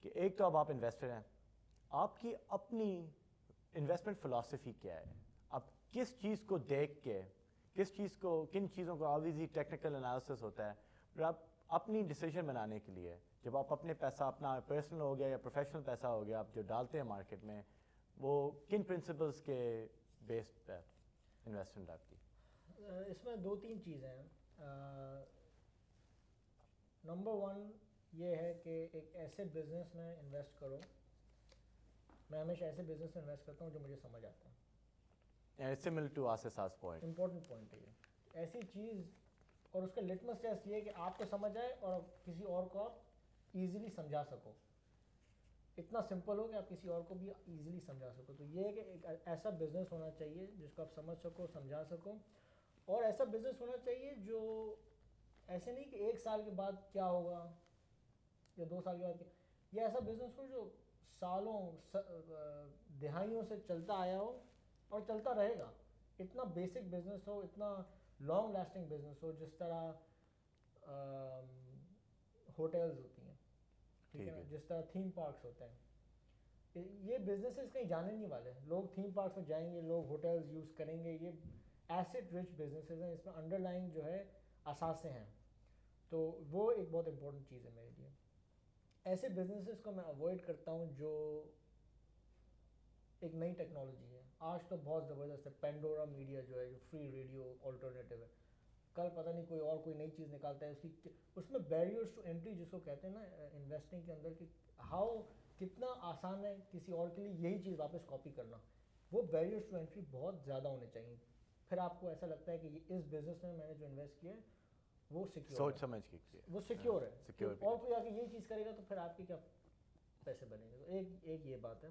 کہ ایک تو اب آپ انویسٹر ہیں, آپ کی اپنی انویسٹمنٹ فلاسفی کیا ہے؟ آپ کس چیز کو دیکھ کے, کن چیزوں کو, آبویسلی ٹیکنیکل انالیسس ہوتا ہے, پر آپ اپنی ڈیسیجن بنانے کے لیے جب آپ اپنے پیسہ, اپنا پرسنل ہو گیا یا پروفیشنل پیسہ ہو گیا, آپ جو ڈالتے ہیں مارکیٹ میں, وہ کن پرنسپلس کے بیس پہ انویسٹمنٹ آپ کی؟ اس میں 2-3 چیزیں ہیں. نمبر 1 یہ ہے کہ ایک ایسے بزنس میں انویسٹ کرو. میں ہمیشہ ایسے بزنس میں انویسٹ کرتا ہوں جو مجھے سمجھ آتا ہے. Similar to Asif point, important point ہے یہ. ایسی چیز, اور اس کا لٹمس ٹیسٹ یہ ہے کہ آپ کو سمجھ آئے اور کسی اور کو آپ ایزیلی سمجھا سکو. اتنا سمپل ہو کہ آپ کسی اور کو بھی ایزیلی سمجھا سکو. تو یہ ہے کہ ایک ایسا بزنس ہونا چاہیے جس کو آپ سمجھ سکو, سمجھا سکو. اور ایسا بزنس ہونا چاہیے جو ایسے نہیں کہ 1 سال کے بعد کیا ہوگا یا 2 سال کے بعد کیا. یہ ایسا بزنس ہو جو سالوں, دہائیوں سے چلتا آیا ہو اور چلتا رہے گا. اتنا بیسک بزنس ہو, اتنا لانگ لاسٹنگ بزنس ہو, جس طرح ہوٹلز ہوتی ہیں, ٹھیک ہے نا, جس طرح تھیم پارکس ہوتے ہیں. یہ بزنسز کہیں جانے نہیں والے. لوگ تھیم پارکس میں جائیں گے, لوگ ہوٹلز یوز کریں گے. یہ ایسٹ رچ بزنسز ہیں, اس میں انڈر لائن جو ہے اثاثے ہیں. تو وہ ایک بہت امپورٹنٹ چیز ہے میرے لیے. ایسے بزنسز کو میں اوائڈ کرتا ہوں جو ایک نئی ٹیکنالوجی ہے. آج تو بہت زبردست ہے پینڈورا میڈیا جو ہے, جو فری ریڈیو آلٹرنیٹیو ہے. کل پتہ نہیں کوئی نئی چیز نکالتا ہے. اس میں بیریئرس ٹو انٹری جس کو کہتے ہیں نا انویسٹنگ کے اندر, کہ کتنا آسان ہے کسی اور کے لیے یہی چیز واپس کاپی کرنا. وہ بیریئرس ٹو انٹری بہت زیادہ ہونے چاہیے. پھر آپ کو ایسا لگتا ہے کہ اس بزنس میں نے جو انویسٹ کیا ہے وہ سیکیور, سوچ سمجھ کے, وہ سیکیور ہے. سیکیور, اور کوئی آ کے یہی چیز کرے گا تو پھر آپ کے کیا پیسے بنیں گے. تو ایک یہ بات ہے.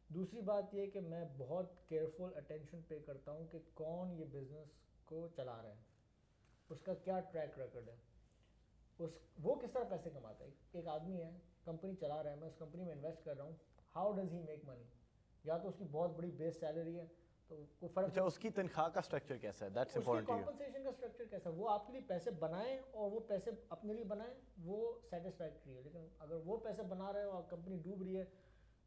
دوسری بات یہ کہ میں بہت کیئرفل اٹینشن پے کرتا ہوں کہ کون یہ بزنس کو چلا رہا ہے, اس کا کیا ٹریک ریکارڈ ہے, وہ کس طرح پیسے کماتا ہے. ایک آدمی ہے, کمپنی چلا رہا ہے, میں اس کمپنی میں انویسٹ کر رہا ہوں. How does he make money? یا تو اس کی بہت بڑی بیس سیلری ہے تو کوئی فرق, اچھا اس کی تنخواہ کا اسٹرکچر کیسا ہے, دیٹس امپورٹنٹ. کمپنسیشن کا اسٹرکچر کیسا ہے, وہ آپ کے لیے پیسے بنائیں اور وہ پیسے اپنے لیے بنائیں, وہ سیٹسفیکٹری ہے. لیکن اگر وہ پیسے بنا رہے ہو اور کمپنی ڈوب رہی ہے,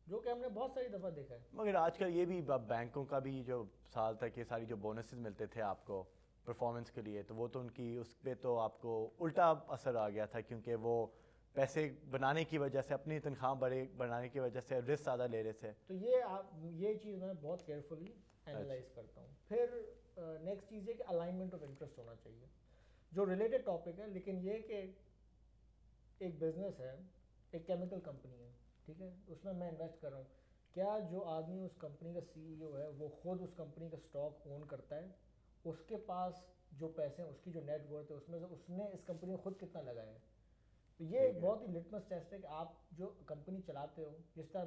جو کہ ہم نے بہت ساری دفعہ دیکھا ہے. مگر آج کل یہ بھی بینکوں کا بھی جو سال تک یہ ساری جو بونسز ملتے تھے آپ کو پرفارمنس کے لیے, تو وہ تو ان کی اس پہ تو آپ کو الٹا اثر آ گیا تھا, کیونکہ وہ پیسے بنانے کی وجہ سے, اپنی تنخواہ بنانے کی وجہ سے رسک زیادہ لے رہے تھے. تو یہ چیز میں بہت کیئرفلی اینالائز کرتا ہوں. پھر نیکسٹ چیز ہے کہ الائنمنٹ آف انٹرسٹ ہونا چاہیے, جو ریلیٹڈ ٹاپک ہے. لیکن یہ کہ ایک بزنس ہے, ایک کیمیکل کمپنی ہے, ٹھیک ہے, اس میں انویسٹ کر رہا ہوں. کیا جو آدمی اس کمپنی کا CEO ہے وہ خود اس کمپنی کا اسٹاک اون کرتا ہے؟ اس کے پاس جو پیسے ہیں, اس کی جو نیٹ ورتھ ہے, اس میں سے اس نے اس کمپنی میں خود کتنا لگایا ہے. تو یہ ایک بہت ہی لٹمس ٹیسٹ ہے کہ آپ جو کمپنی چلاتے ہو, جس طرح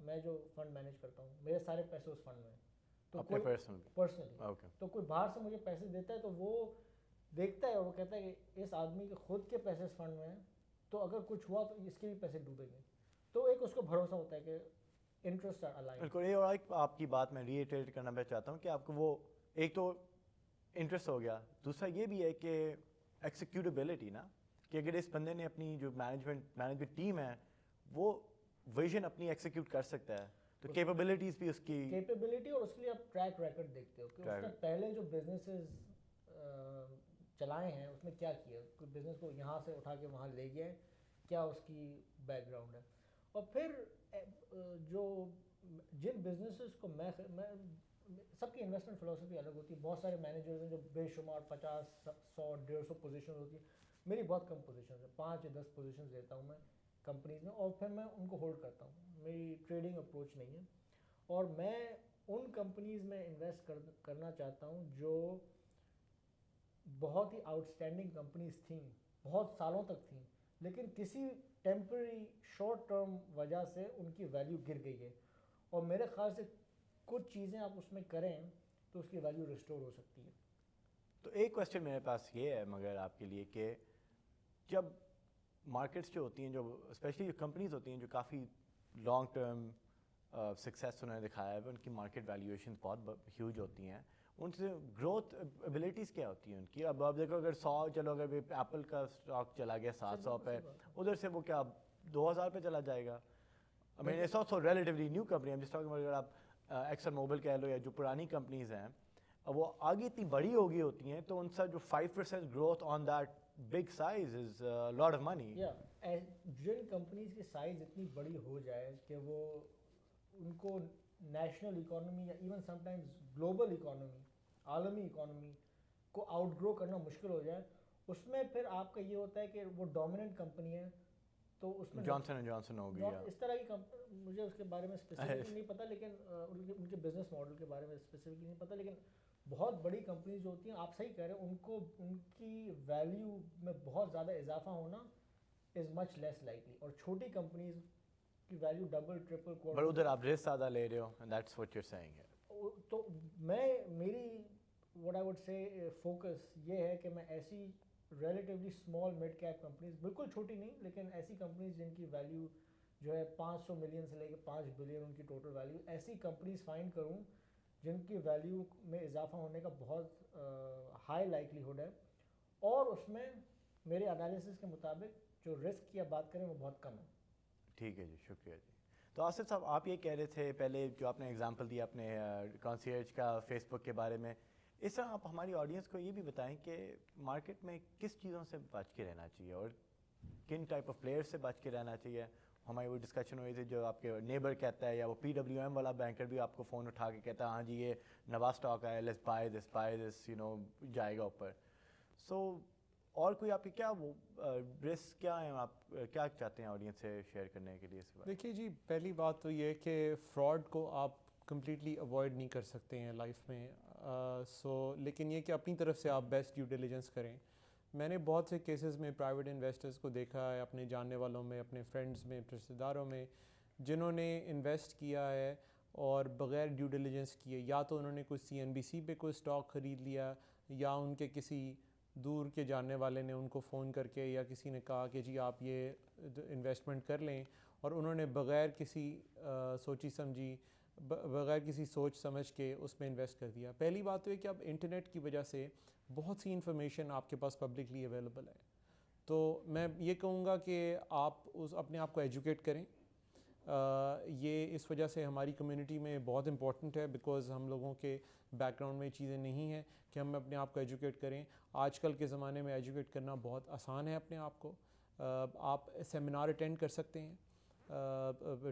میں جو فنڈ مینیج کرتا ہوں, میرے سارے پیسے اس فنڈ میں ہیں. تو کوئی پرسنلی, تو کوئی باہر سے مجھے پیسے دیتا ہے تو وہ دیکھتا ہے اور وہ کہتا ہے کہ اس آدمی کے خود کے پیسے اس فنڈ میں ہیں, تو اگر کچھ ہوا تو اس کے بھی پیسے ڈوبیں گے. تو ایک اس کو بھروسہ ہوتا ہے کہ انٹرسٹ الائن. بالکل. یہ اور ایک آپ کی بات میں ریٹریٹ کرنا میں چاہتا ہوں کہ آپ کو وہ ایک تو انٹرسٹ ہو گیا, دوسرا یہ بھی ہے کہ ایکسیکیوٹیبلٹی نا, کہ اگر اس بندے نے اپنی جو مینجمنٹ ٹیم ہے وہ ویژن اپنی ایکسیکیوٹ کر سکتا ہے, تو کیپیبلٹیز بھی اس کی کیپیبلٹی, اور اس کے لیے آپ ٹریک ریکارڈ دیکھتے ہو کہ اس نے پہلے جو بزنسز چلائے ہیں اس میں کیا کیا, کوئی بزنس کو یہاں سے اٹھا کے وہاں لے گیا ہے, کیا اس کی بیک گراؤنڈ ہے. اور پھر جو جن بزنسز کو میں سب کی انویسٹمنٹ فلاسفی الگ ہوتی ہے. بہت سارے مینیجرز ہیں جو بے شمار 50, 100, 150 پوزیشن ہوتی ہیں. میری بہت کم پوزیشنز ہیں, 5 یا 10 پوزیشنز لیتا ہوں میں کمپنیز میں, اور پھر میں ان کو ہولڈ کرتا ہوں. میری ٹریڈنگ اپروچ نہیں ہے, اور میں ان کمپنیز میں انویسٹ کرنا چاہتا ہوں جو بہت ہی آؤٹ اسٹینڈنگ کمپنیز تھیں, بہت سالوں تک تھیں, لیکن کسی ٹیمپرری شارٹ ٹرم وجہ سے ان کی ویلیو گر گئی ہے, اور میرے خیال سے کچھ چیزیں آپ اس میں کریں تو اس کی ویلیو ریسٹور ہو سکتی ہے. تو ایک کویسچن میرے پاس یہ ہے مگر آپ کے لیے کہ جب مارکیٹس جو ہوتی ہیں, جو اسپیشلی جو کمپنیز ہوتی ہیں جو کافی لانگ ٹرم سکسیس انہوں نے دکھایا ہے, ان کی مارکیٹ ویلیویشن بہت ہیوج ہوتی ہیں, ان سے گروتھ ابیلٹیز کیا ہوتی ہیں ان کی؟ اب آپ دیکھو اگر 100 چلو اگر ایپل کا اسٹاک چلا گیا 700 پہ, ادھر سے وہ کیا 2000 پہ چلا جائے گا. I mean it's also relatively new company. I'm just talking about اگر آپ ایکسن موبل کہہ لو یا جو پرانی کمپنیز ہیں, وہ آگے اتنی بڑی ہو گئی ہوتی ہیں تو ان سے جو 5% growth on that big size is lot of money. جن کمپنیز کی سائز اتنی بڑی ہو جائے کہ وہ ان کو نیشنل اکانومی یا even some times global economy, عالمی اکانومی کو آؤٹ گرو کرنا مشکل ہو جائے, اس میں پھر آپ کا یہ ہوتا ہے کہ وہ ڈومیننٹ کمپنی ہے, تو اس میں جانسن اینڈ جانسن ہو گیا, اس طرح کی مجھے اس کے بارے میں اسپیسیفکلی نہیں پتہ, لیکن ان کے بزنس ماڈل کے بارے میں اسپیسیفکلی نہیں پتہ, لیکن بہت بڑی کمپنیز جو ہوتی ہیں, آپ صحیح کہہ رہے ہیں, ان کو ان کی ویلیو میں بہت زیادہ اضافہ ہونا از مچ لیس لائکلی, اور چھوٹی کمپنیز کی ویلیو ڈبل ٹرپل بٹ ادھر آپ رسک زیادہ لے رہے ہو, that's what you are seeing. تو میری what I would say focus یہ ہے کہ میں ایسی relatively small mid cap companies, بالکل چھوٹی نہیں لیکن ایسی کمپنیز جن کی ویلیو جو ہے 500 ملین سے لے کے 5 بلین ان کی ٹوٹل ویلیو, ایسی کمپنیز فائنڈ کروں جن کی ویلیو میں اضافہ ہونے کا بہت ہائی لائکلیہڈ ہے, اور اس میں میرے انالیسس کے مطابق جو رسک کی آپ بات کریں وہ بہت کم ہے. ٹھیک ہے جی, شکریہ جی. تو آصف صاحب آپ یہ کہہ رہے تھے پہلے جو آپ نے ایگزامپل دیا اپنے کانسیرج کا فیس بک کے بارے میں, اس طرح آپ ہماری آڈینس کو یہ بھی بتائیں کہ مارکیٹ میں کس چیزوں سے بچ کے رہنا چاہیے اور کن ٹائپ آف پلیئر سے بچ کے رہنا چاہیے. ہماری وہ ڈسکشن ہوئی تھی جو آپ کے نیبر کہتا ہے یا وہ PWM والا بینکر بھی آپ کو فون اٹھا کے کہتا ہے ہاں جی یہ نوا اسٹاک ہے, let's buy this you know جائے گا اوپر. سو اور کوئی آپ کی کیا وہ رسک کیا ہیں, آپ کیا چاہتے ہیں آڈینس سے شیئر کرنے کے لیے اس بات؟ دیکھیے جی, پہلی بات تو یہ کہ فراڈ کو آپ کمپلیٹلی اوائڈ نہیں کر سکتے ہیں لائف میں, لیکن یہ کہ اپنی طرف سے آپ بیسٹ ڈیو ڈیلیجنس کریں. میں نے بہت سے کیسز میں پرائیویٹ انویسٹرز کو دیکھا ہے, اپنے جاننے والوں میں, اپنے فرینڈز میں, رشتہ داروں میں, جنہوں نے انویسٹ کیا ہے اور بغیر ڈیو ڈیلیجنس کیے, یا تو انہوں نے کوئی CNBC پہ کوئی اسٹاک خرید لیا, یا ان کے کسی دور کے جاننے والے نے ان کو فون کر کے یا کسی نے کہا کہ جی آپ یہ انویسٹمنٹ کر لیں, اور انہوں نے بغیر کسی بغیر کسی سوچ سمجھ کے اس میں انویسٹ کر دیا. پہلی بات تو یہ کہ اب انٹرنیٹ کی وجہ سے بہت سی انفارمیشن آپ کے پاس پبلکلی اویلیبل ہے, تو میں یہ کہوں گا کہ آپ اپنے آپ کو ایجوکیٹ کریں. یہ اس وجہ سے ہماری کمیونٹی میں بہت امپورٹنٹ ہے, بیکاز ہم لوگوں کے بیک گراؤنڈ میں چیزیں نہیں ہیں کہ ہم اپنے آپ کو ایجوکیٹ کریں. آج کل کے زمانے میں ایجوکیٹ کرنا بہت آسان ہے اپنے آپ کو. آپ سیمینار اٹینڈ کر سکتے ہیں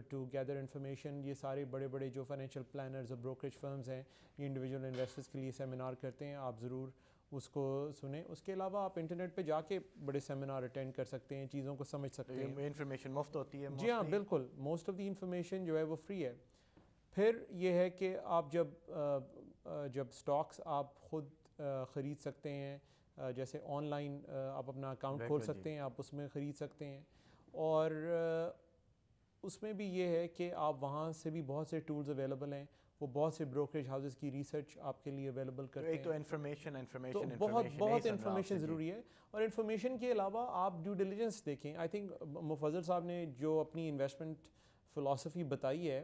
ٹو گیدر انفارمیشن. یہ سارے بڑے بڑے جو فائنینشیل پلانرز اور بروکریج فرمز ہیں, یہ انڈیویجول انویسٹرز کے لیے سیمینار کرتے ہیں, آپ ضرور اس کو سنیں. اس کے علاوہ آپ انٹرنیٹ پہ جا کے بڑے سیمینار اٹینڈ کر سکتے ہیں, چیزوں کو سمجھ سکتے ہیں. انفارمیشن مفت ہوتی ہے؟ جی ہاں بالکل, موسٹ آف دی انفارمیشن جو ہے وہ فری ہے. پھر یہ ہے کہ آپ جب اسٹاکس آپ خود خرید سکتے ہیں, جیسے آن لائن آپ اپنا اکاؤنٹ کھول سکتے ہیں, آپ اس میں خرید سکتے ہیں, اور اس میں بھی یہ ہے کہ آپ وہاں سے بھی بہت سے ٹولز اویلیبل ہیں, وہ بہت سے بروکریج ہاؤسز کی ریسرچ آپ کے لیے اویلیبل کرتے ہیں. ایک تو انفارمیشن بہت انفارمیشن ضروری ہے, اور انفارمیشن کے علاوہ آپ ڈیو ڈیلیجنس دیکھیں. آئی تھنک مفضل صاحب نے جو اپنی انویسٹمنٹ فلاسفی بتائی ہے,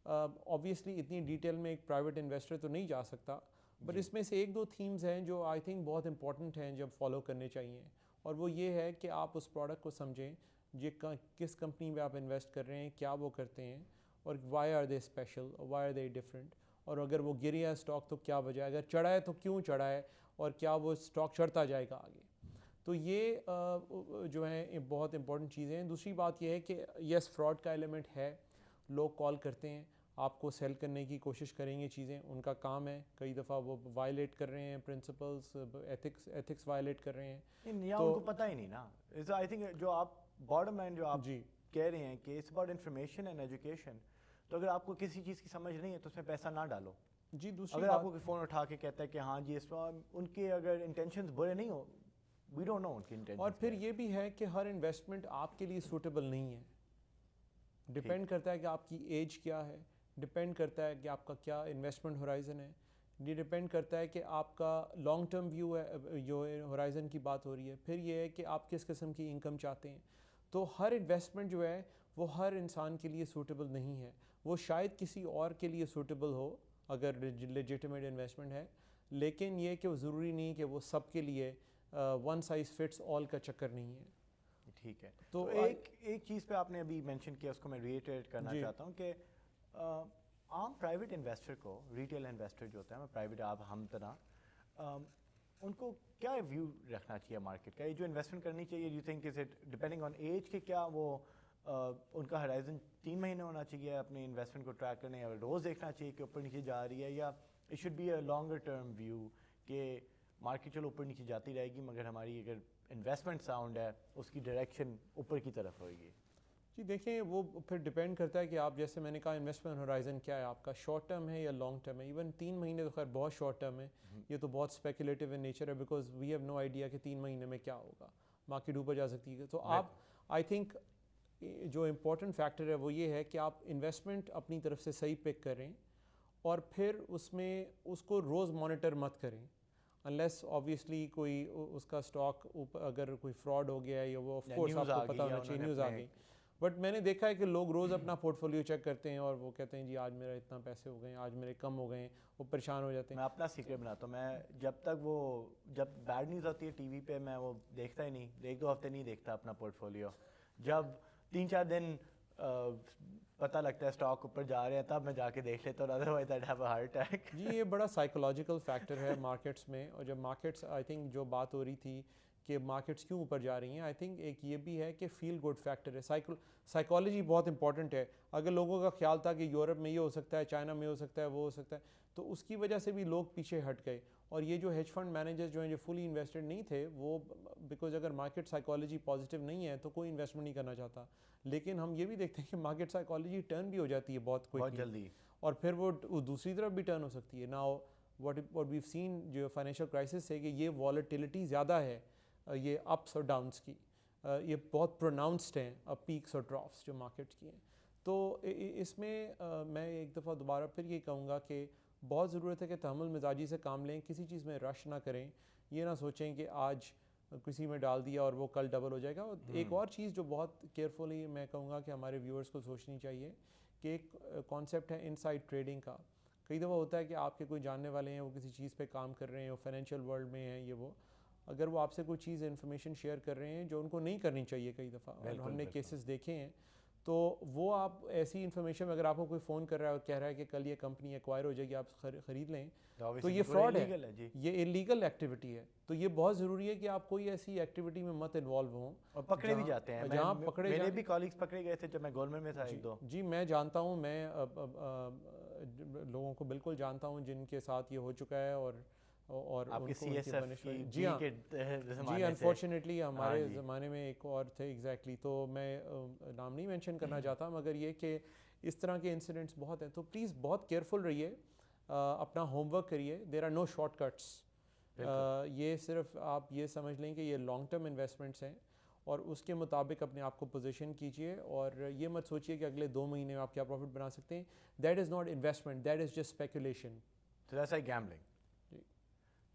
آبویسلی اتنی ڈیٹیل میں ایک پرائیویٹ انویسٹر تو نہیں جا سکتا, بٹ اس میں سے ایک دو تھیمز ہیں جو آئی تھنک بہت امپورٹنٹ ہیں جب فالو کرنے چاہیے, اور وہ یہ ہے کہ آپ اس پروڈکٹ کو سمجھیں, کس کمپنی میں آپ انویسٹ کر رہے ہیں, کیا وہ کرتے ہیں, اور why are they special, why are they different, اور اگر وہ گریا اسٹاک تو کیا وجہ ہے, اگر چڑھا ہے تو کیوں چڑھا ہے, اور کیا وہ اسٹاک چڑھتا جائے گا آگے. تو یہ جو ہیں بہت امپورٹنٹ چیزیں ہیں. دوسری بات یہ ہے کہ یس فراڈ کا ایلیمنٹ ہے, لوگ کال کرتے ہیں, آپ کو سیل کرنے کی کوشش کریں گے چیزیں. ان کا کام ہے, کئی دفعہ وہ وائلیٹ کر رہے ہیں پرنسپلس, ایتھکس وائلیٹ کر رہے ہیں. یا ان کو پتہ ہی نہیں نا. آئی تھنک جو آپ باٹم لائن جو آپ جی کہہ رہے ہیں کہ it's about information and education, تو اگر آپ کو کسی چیز کی سمجھ نہیں ہے تو اس میں پیسہ نہ ڈالو. جی دوسری اگر بات, آپ کو فون اٹھا کے کہتا ہے کہ ہاں جی اس میں ان کے اگر انٹینشنز برے نہیں ہو, وی ڈونٹ نو ان کی انٹینشن. اور پھر یہ بھی ہے کہ ہر انویسٹمنٹ آپ کے لیے سوٹیبل نہیں ہے. ڈپینڈ کرتا ہے کہ آپ کی ایج کیا ہے, ڈپینڈ کرتا ہے کہ آپ کا کیا انویسٹمنٹ ہورائزن ہے, یہ ڈپینڈ کرتا ہے کہ آپ کا لانگ ٹرم ویو ہے جو ہورائزن کی بات ہو رہی ہے. پھر یہ ہے کہ آپ کس قسم کی انکم چاہتے ہیں. تو ہر انویسٹمنٹ جو ہے وہ ہر انسان کے لیے سوٹیبل نہیں ہے. وہ شاید کسی اور کے لیے سوٹیبل ہو اگر لیجیٹمیٹ انویسٹمنٹ ہے, لیکن یہ کہ وہ ضروری نہیں کہ وہ سب کے لیے ون سائز فٹس آل کا چکر نہیں ہے. ٹھیک ہے. تو ایک چیز پہ آپ نے ابھی مینشن کیا, اس کو میں ریٹریٹ کرنا چاہتا ہوں کہ عام پرائیویٹ انویسٹر کو, ریٹیل انویسٹر جو ہوتا ہے, پرائیویٹ آپ ہم طرح, ان کو کیا ویو رکھنا چاہیے مارکیٹ کا؟ یہ جو انویسٹمنٹ کرنی چاہیے, you think is it depending on age کہ کیا وہ ان کا ہرائزن 3 مہینے ہونا چاہیے اپنی انویسٹمنٹ کو ٹریک کرنے, یا روز دیکھنا چاہیے کہ اوپر نیچے جا رہی ہے, یا it should be a longer term view کہ مارکیٹ چلو اوپر نیچے جاتی رہے گی مگر ہماری اگر انویسٹمنٹ ساؤنڈ ہے اس کی ڈائریکشن اوپر کی طرف ہوئے گی؟ جی دیکھیں, وہ پھر ڈپینڈ کرتا ہے کہ آپ, جیسے میں نے کہا, انویسٹمنٹ ہورائزن کیا ہے آپ کا, شارٹ ٹرم ہے یا لانگ ٹرم ہے. ایون 3 مہینے تو خیر بہت شارٹ ٹرم ہے, یہ تو بہت اسپیکولیٹو ان نیچر ہے, because we have no idea کہ 3 مہینے میں کیا ہوگا, مارکیٹ اوپر جا سکتی ہے. تو آپ, آئی تھنک جو امپورٹنٹ فیکٹر ہے وہ یہ ہے کہ آپ انویسٹمنٹ اپنی طرف سے صحیح پک کریں, اور پھر اس میں اس کو روز مانیٹر مت کریں, انلیس آبویسلی کوئی اس کا اسٹاک اگر کوئی فراڈ ہو گیا ہے, یا وہ آف کورس آپ کو پتہ ہونا چاہیے, نیوز آ گئی. بٹ میں نے دیکھا ہے کہ لوگ روز اپنا پورٹ فولیو چیک کرتے ہیں, اور وہ کہتے ہیں جی آج میرا اتنا پیسے ہو گئے ہیں, آج میرے کم ہو گئے ہیں, وہ پریشان ہو جاتے ہیں. میں اپنا سیکرٹ بناتا ہوں, میں جب بیڈ نیوز آتی ہے ٹی وی پہ, میں وہ دیکھتا ہی نہیں, 1-2 ہفتے نہیں دیکھتا اپنا پورٹ فولیو. جب 3-4 دن پتہ لگتا ہے اسٹاک اوپر جا رہے ہیں تب میں جا کے دیکھ لیتا ہوں, otherwise I have a heart attack. جی یہ بڑا سائیکولوجیکل فیکٹر ہے مارکیٹس میں. اور جب مارکیٹس, آئی تھنک جو بات ہو رہی تھی کہ مارکیٹس کیوں اوپر جا رہی ہیں, آئی تھنک ایک یہ بھی ہے کہ فیل گڈ فیکٹر ہے. سائیکالوجی بہت امپورٹنٹ ہے. اگر لوگوں کا خیال تھا کہ یورپ میں یہ ہو سکتا ہے, چائنا میں ہو سکتا ہے, وہ ہو سکتا ہے, تو اس کی وجہ سے بھی لوگ پیچھے ہٹ گئے. اور یہ جو ہیج فنڈ مینیجرز جو ہیں, جو فلی انویسٹڈ نہیں تھے, وہ بیکاز اگر مارکیٹ سائیکالوجی پازیٹیو نہیں ہے تو کوئی انویسٹمنٹ نہیں کرنا چاہتا. لیکن ہم یہ بھی دیکھتے ہیں کہ مارکیٹ سائیکالوجی ٹرن بھی ہو جاتی ہے بہت جلدی, اور پھر وہ دوسری طرف بھی ٹرن ہو سکتی ہے. ناؤ واٹ ویو سین جو فائنینشیل کرائسس ہے کہ یہ والیٹیلٹی زیادہ ہے, یہ اپس اور ڈاؤنس کی, یہ بہت پروناؤنسڈ ہیں پیکس اور ڈراپس جو مارکیٹس کی ہیں. تو اس میں میں ایک دفعہ دوبارہ پھر یہ کہوں گا کہ بہت ضرورت ہے کہ تحمل مزاجی سے کام لیں, کسی چیز میں رش نہ کریں, یہ نہ سوچیں کہ آج کسی میں ڈال دیا اور وہ کل ڈبل ہو جائے گا. ایک اور چیز جو بہت کیئرفلی میں کہوں گا کہ ہمارے ویورز کو سوچنی چاہیے کہ ایک کانسیپٹ ہے انسائڈ ٹریڈنگ کا. کئی دفعہ ہوتا ہے کہ آپ کے کوئی جاننے والے ہیں, وہ کسی چیز پہ کام کر رہے ہیں, وہ فائنینشیل ورلڈ میں ہیں, یہ وہ, اگر وہ آپ سے کوئی چیز انفارمیشن شیئر کر رہے ہیں جو ان کو نہیں کرنی چاہیے, کئی دفعہ ہم نے کیسز دیکھے ہیں, تو وہ آپ ایسی انفارمیشن, اگر آپ کو کوئی فون کر رہا ہے اور کہہ رہا ہے کہ کل یہ کمپنی ایکوائر ہو جائے گی, آپ خرید لیں, تو یہ فراڈ ہے, یہ انلیگل ایکٹیویٹی ہے. تو یہ بہت ضروری ہے کہ آپ کوئی ایسی ایکٹیویٹی میں مت انوالو ہوں. اور پکڑے بھی جاتے ہیں, جہاں پکڑے, میرے بھی کالیگز پکڑے گئے تھے جب میں گورنمنٹ میں تھا. ایک دو جی میں جانتا ہوں, میں لوگوں کو بالکل جانتا ہوں جن کے ساتھ یہ ہو چکا ہے, اور آپ کے سی ایس ایف کی جی ہاں جی انفارچونیٹلی ہمارے جی زمانے میں ایک اور تھے ایگزیکٹلی. تو میں نام نہیں مینشن کرنا چاہتا, مگر یہ کہ اس طرح کے انسیڈنٹس بہت ہیں. تو پلیز بہت کیئرفل رہیے, اپنا ہوم ورک کریے. There are no shortcuts. یہ صرف آپ یہ سمجھ لیں کہ یہ لانگ ٹرم انویسٹمنٹس ہیں, اور اس کے مطابق اپنے آپ کو پوزیشن کیجیے, اور یہ مت سوچیے کہ اگلے 2 مہینے میں آپ کیا پروفٹ بنا سکتے ہیں. That is not investment, that is just speculation. تو ایسا ہی گیمبلنگ.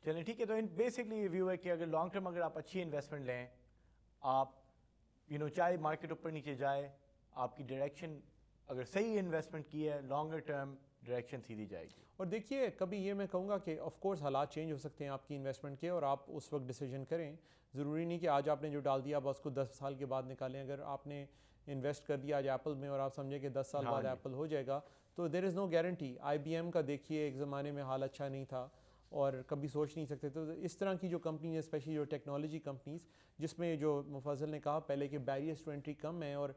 چلیں ٹھیک ہے. تو بیسکلی یہ ویو ہے کہ اگر لانگ ٹرم اگر آپ اچھی انویسٹمنٹ لیں, آپ چاہے مارکیٹ اوپر نیچے جائے, آپ کی ڈائریکشن اگر صحیح انویسٹمنٹ کی ہے, لانگر ٹرم ڈائریکشن سیدھی جائے گی. اور دیکھیے کبھی یہ میں کہوں گا کہ آف کورس حالات چینج ہو سکتے ہیں آپ کی انویسٹمنٹ کے, اور آپ اس وقت ڈیسیجن کریں. ضروری نہیں کہ آج آپ نے جو ڈال دیا بس کو 10 سال کے بعد نکالیں. اگر آپ نے انویسٹ کر دیا آج ایپل میں اور آپ سمجھیں کہ 10 سال بعد ایپل ہو جائے گا, تو دیر از نو گارنٹی. آئی بی ایم کا دیکھیے, ایک زمانے میں حال اچھا نہیں تھا اور کبھی سوچ نہیں سکتے. تو اس طرح کی جو کمپنیز, اسپیشلی جو ٹیکنالوجی کمپنیز, جس میں جو مفضل نے کہا پہلے کہ بیریئرز ٹو انٹری کم ہیں, اور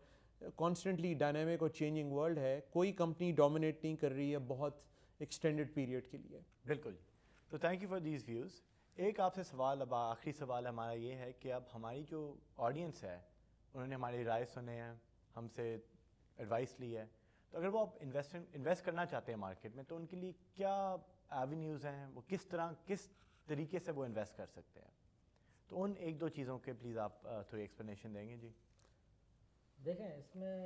کانسٹنٹلی ڈائنامک اور چینجنگ ورلڈ ہے, کوئی کمپنی ڈومینیٹ نہیں کر رہی ہے بہت ایکسٹینڈڈ پیریڈ کے لیے. بالکل. تو thank you for these views. ایک آپ سے سوال, اب آخری سوال ہمارا یہ ہے کہ اب ہماری جو آڈینس ہے انہوں نے ہماری رائے سنے ہیں, ہم سے ایڈوائس لی ہے, تو اگر وہ اب انویسٹ کرنا چاہتے ہیں مارکیٹ میں تو ان کے لیے کیا ایونیوز ہیں, وہ کس طریقے سے وہ انویسٹ کر سکتے ہیں؟ تو ان ایک دو چیزوں کے پلیز آپ تھوڑی ایکسپلینیشن دیں گے. جی دیکھیں, اس میں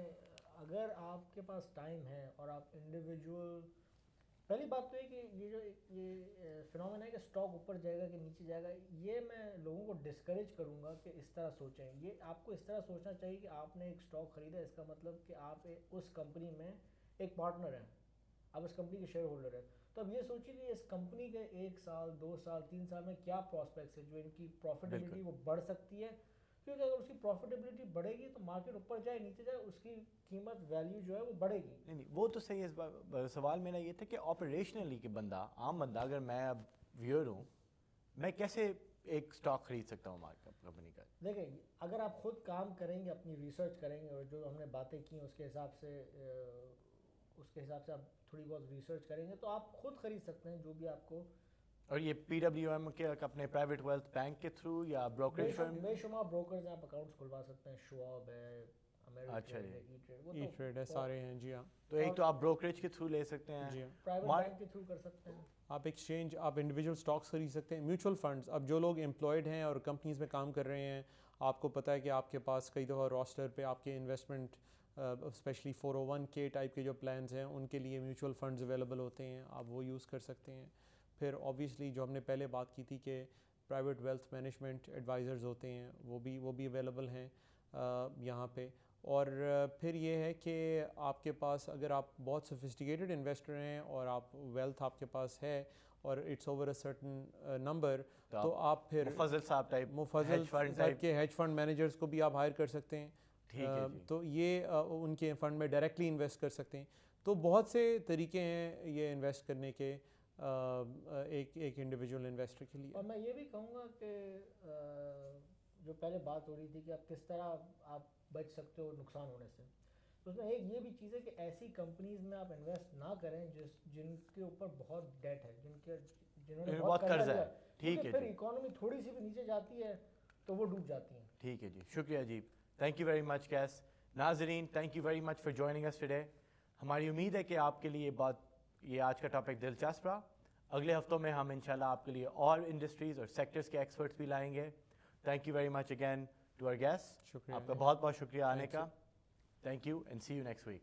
اگر آپ کے پاس ٹائم ہے اور آپ انڈیویجول, پہلی بات تو یہ کہ یہ فنومنا ہے کہ اسٹاک اوپر جائے گا کہ نیچے جائے گا, یہ میں لوگوں کو ڈسکریج کروں گا کہ اس طرح سوچیں. یہ آپ کو اس طرح سوچنا چاہیے کہ آپ نے ایک اسٹاک خریدا, اس کا مطلب کہ آپ اس کمپنی میں ایک پارٹنر ہیں, آپ اس کمپنی کے شیئر ہولڈر ہیں. تو اب یہ سوچیے کہ اس کمپنی کے 1 سال 2 سال 3 سال میں کیا پراسپیکٹس ہے, جو ان کی پروفیٹیبلٹی وہ بڑھ سکتی ہے. کیونکہ اگر اس کی پروفیٹیبلٹی بڑھے گی تو مارکیٹ اوپر جائے نیچے جائے اس کی قیمت ویلیو جو ہے وہ بڑھے گی. نہیں وہ تو صحیح ہے. سوال میرا یہ تھا کہ آپریشنلی کہ بندہ, عام بندہ, اگر میں اب ویور ہوں, میں کیسے ایک اسٹاک خرید سکتا ہوں مارکیٹ کمپنی کا؟ دیکھیں, اگر آپ خود کام کریں گے, اپنی ریسرچ کریں گے, اور جو ہم نے باتیں کی اس کے حساب سے آپ تھوڑی بہت ریسرچ کریں گے تو آپ خود خرید سکتے ہیں جو بھی آپ کو. اور یہ پی ڈبلیو ایم کے اپنے پرائیویٹ ویلتھ بینک کے تھرو یا بروکریج فرم؟ بے شمار بروکرز ہیں, آپ اکاؤنٹس کھلوا سکتے ہیں, شواب ہے, اچھا جی, ای ٹریڈ ہے, سارے ہیں. جی ہاں, تو ایک تو آپ بروکریج کے تھرو لے سکتے ہیں, جی ہاں, پرائیویٹ بینک کے تھرو کر سکتے ہیں, آپ ایکسچینج, آپ انڈیویجول اسٹاکس خرید سکتے ہیں. میوچل فنڈز, اب جو لوگ امپلائڈ ہیں اور کمپنیز میں کام کر رہے ہیں, آپ کو پتہ ہے کہ آپ کے پاس کئی دفعہ راسٹر پہ آپ کے انویسٹمنٹ اسپیشلی 401k ٹائپ کے جو پلانز ہیں ان کے لیے میوچل فنڈز اویلیبل ہوتے ہیں, آپ وہ یوز کر سکتے ہیں. پھر اوبیسلی جو ہم نے پہلے بات کی تھی کہ پرائیویٹ ویلتھ مینجمنٹ ایڈوائزرز ہوتے ہیں, وہ بھی اویلیبل ہیں یہاں پہ. اور پھر یہ ہے کہ آپ کے پاس اگر آپ بہت سوفسٹیکیٹڈ انویسٹر ہیں اور آپ ویلتھ آپ کے پاس ہے اور it's over a certain number, تو آپ پھر مفضل صاحب ٹائپ, مفضل ٹائپ کے ہیج فنڈ مینیجرز کو بھی آپ ہائر کر سکتے ہیں. تو یہ ان کے فنڈ میں ڈائریکٹلی انویسٹ کر سکتے ہیں. تو بہت سے طریقے ہیں یہ انویسٹ کرنے کے ایک انڈیویجول انویسٹر کے لیے. اور میں یہ بھی کہوں گا کہ جو پہلے بات ہو رہی تھی کہ آپ کس طرح آپ بچ سکتے ہو نقصان ہونے سے, تو اس میں ایک یہ بھی چیز ہے کہ ایسی کمپنیز میں آپ انویسٹ نہ کریں جن کے اوپر بہت ڈیٹ ہے, جنہوں نے بہت قرضہ ہے. ٹھیک ہے, پھر اکانومی تھوڑی سی بھی نیچے جاتی ہے تو وہ ڈوب جاتی ہیں. ٹھیک ہے جی, شکریہ جی, تھینک یو ویری مچ کیس. ناظرین, thank you very much for joining us today. ہماری امید ہے کہ آپ کے لیے یہ آج کا ٹاپک دلچسپ رہا. اگلے ہفتوں میں ہم انشاءاللہ آپ کے لیے اور انڈسٹریز اور سیکٹرز کے ایکسپرٹس بھی لائیں گے. Thank you very much again to our guest. شکریہ, آپ کا بہت بہت شکریہ آنے کا. Thank you and see you next week.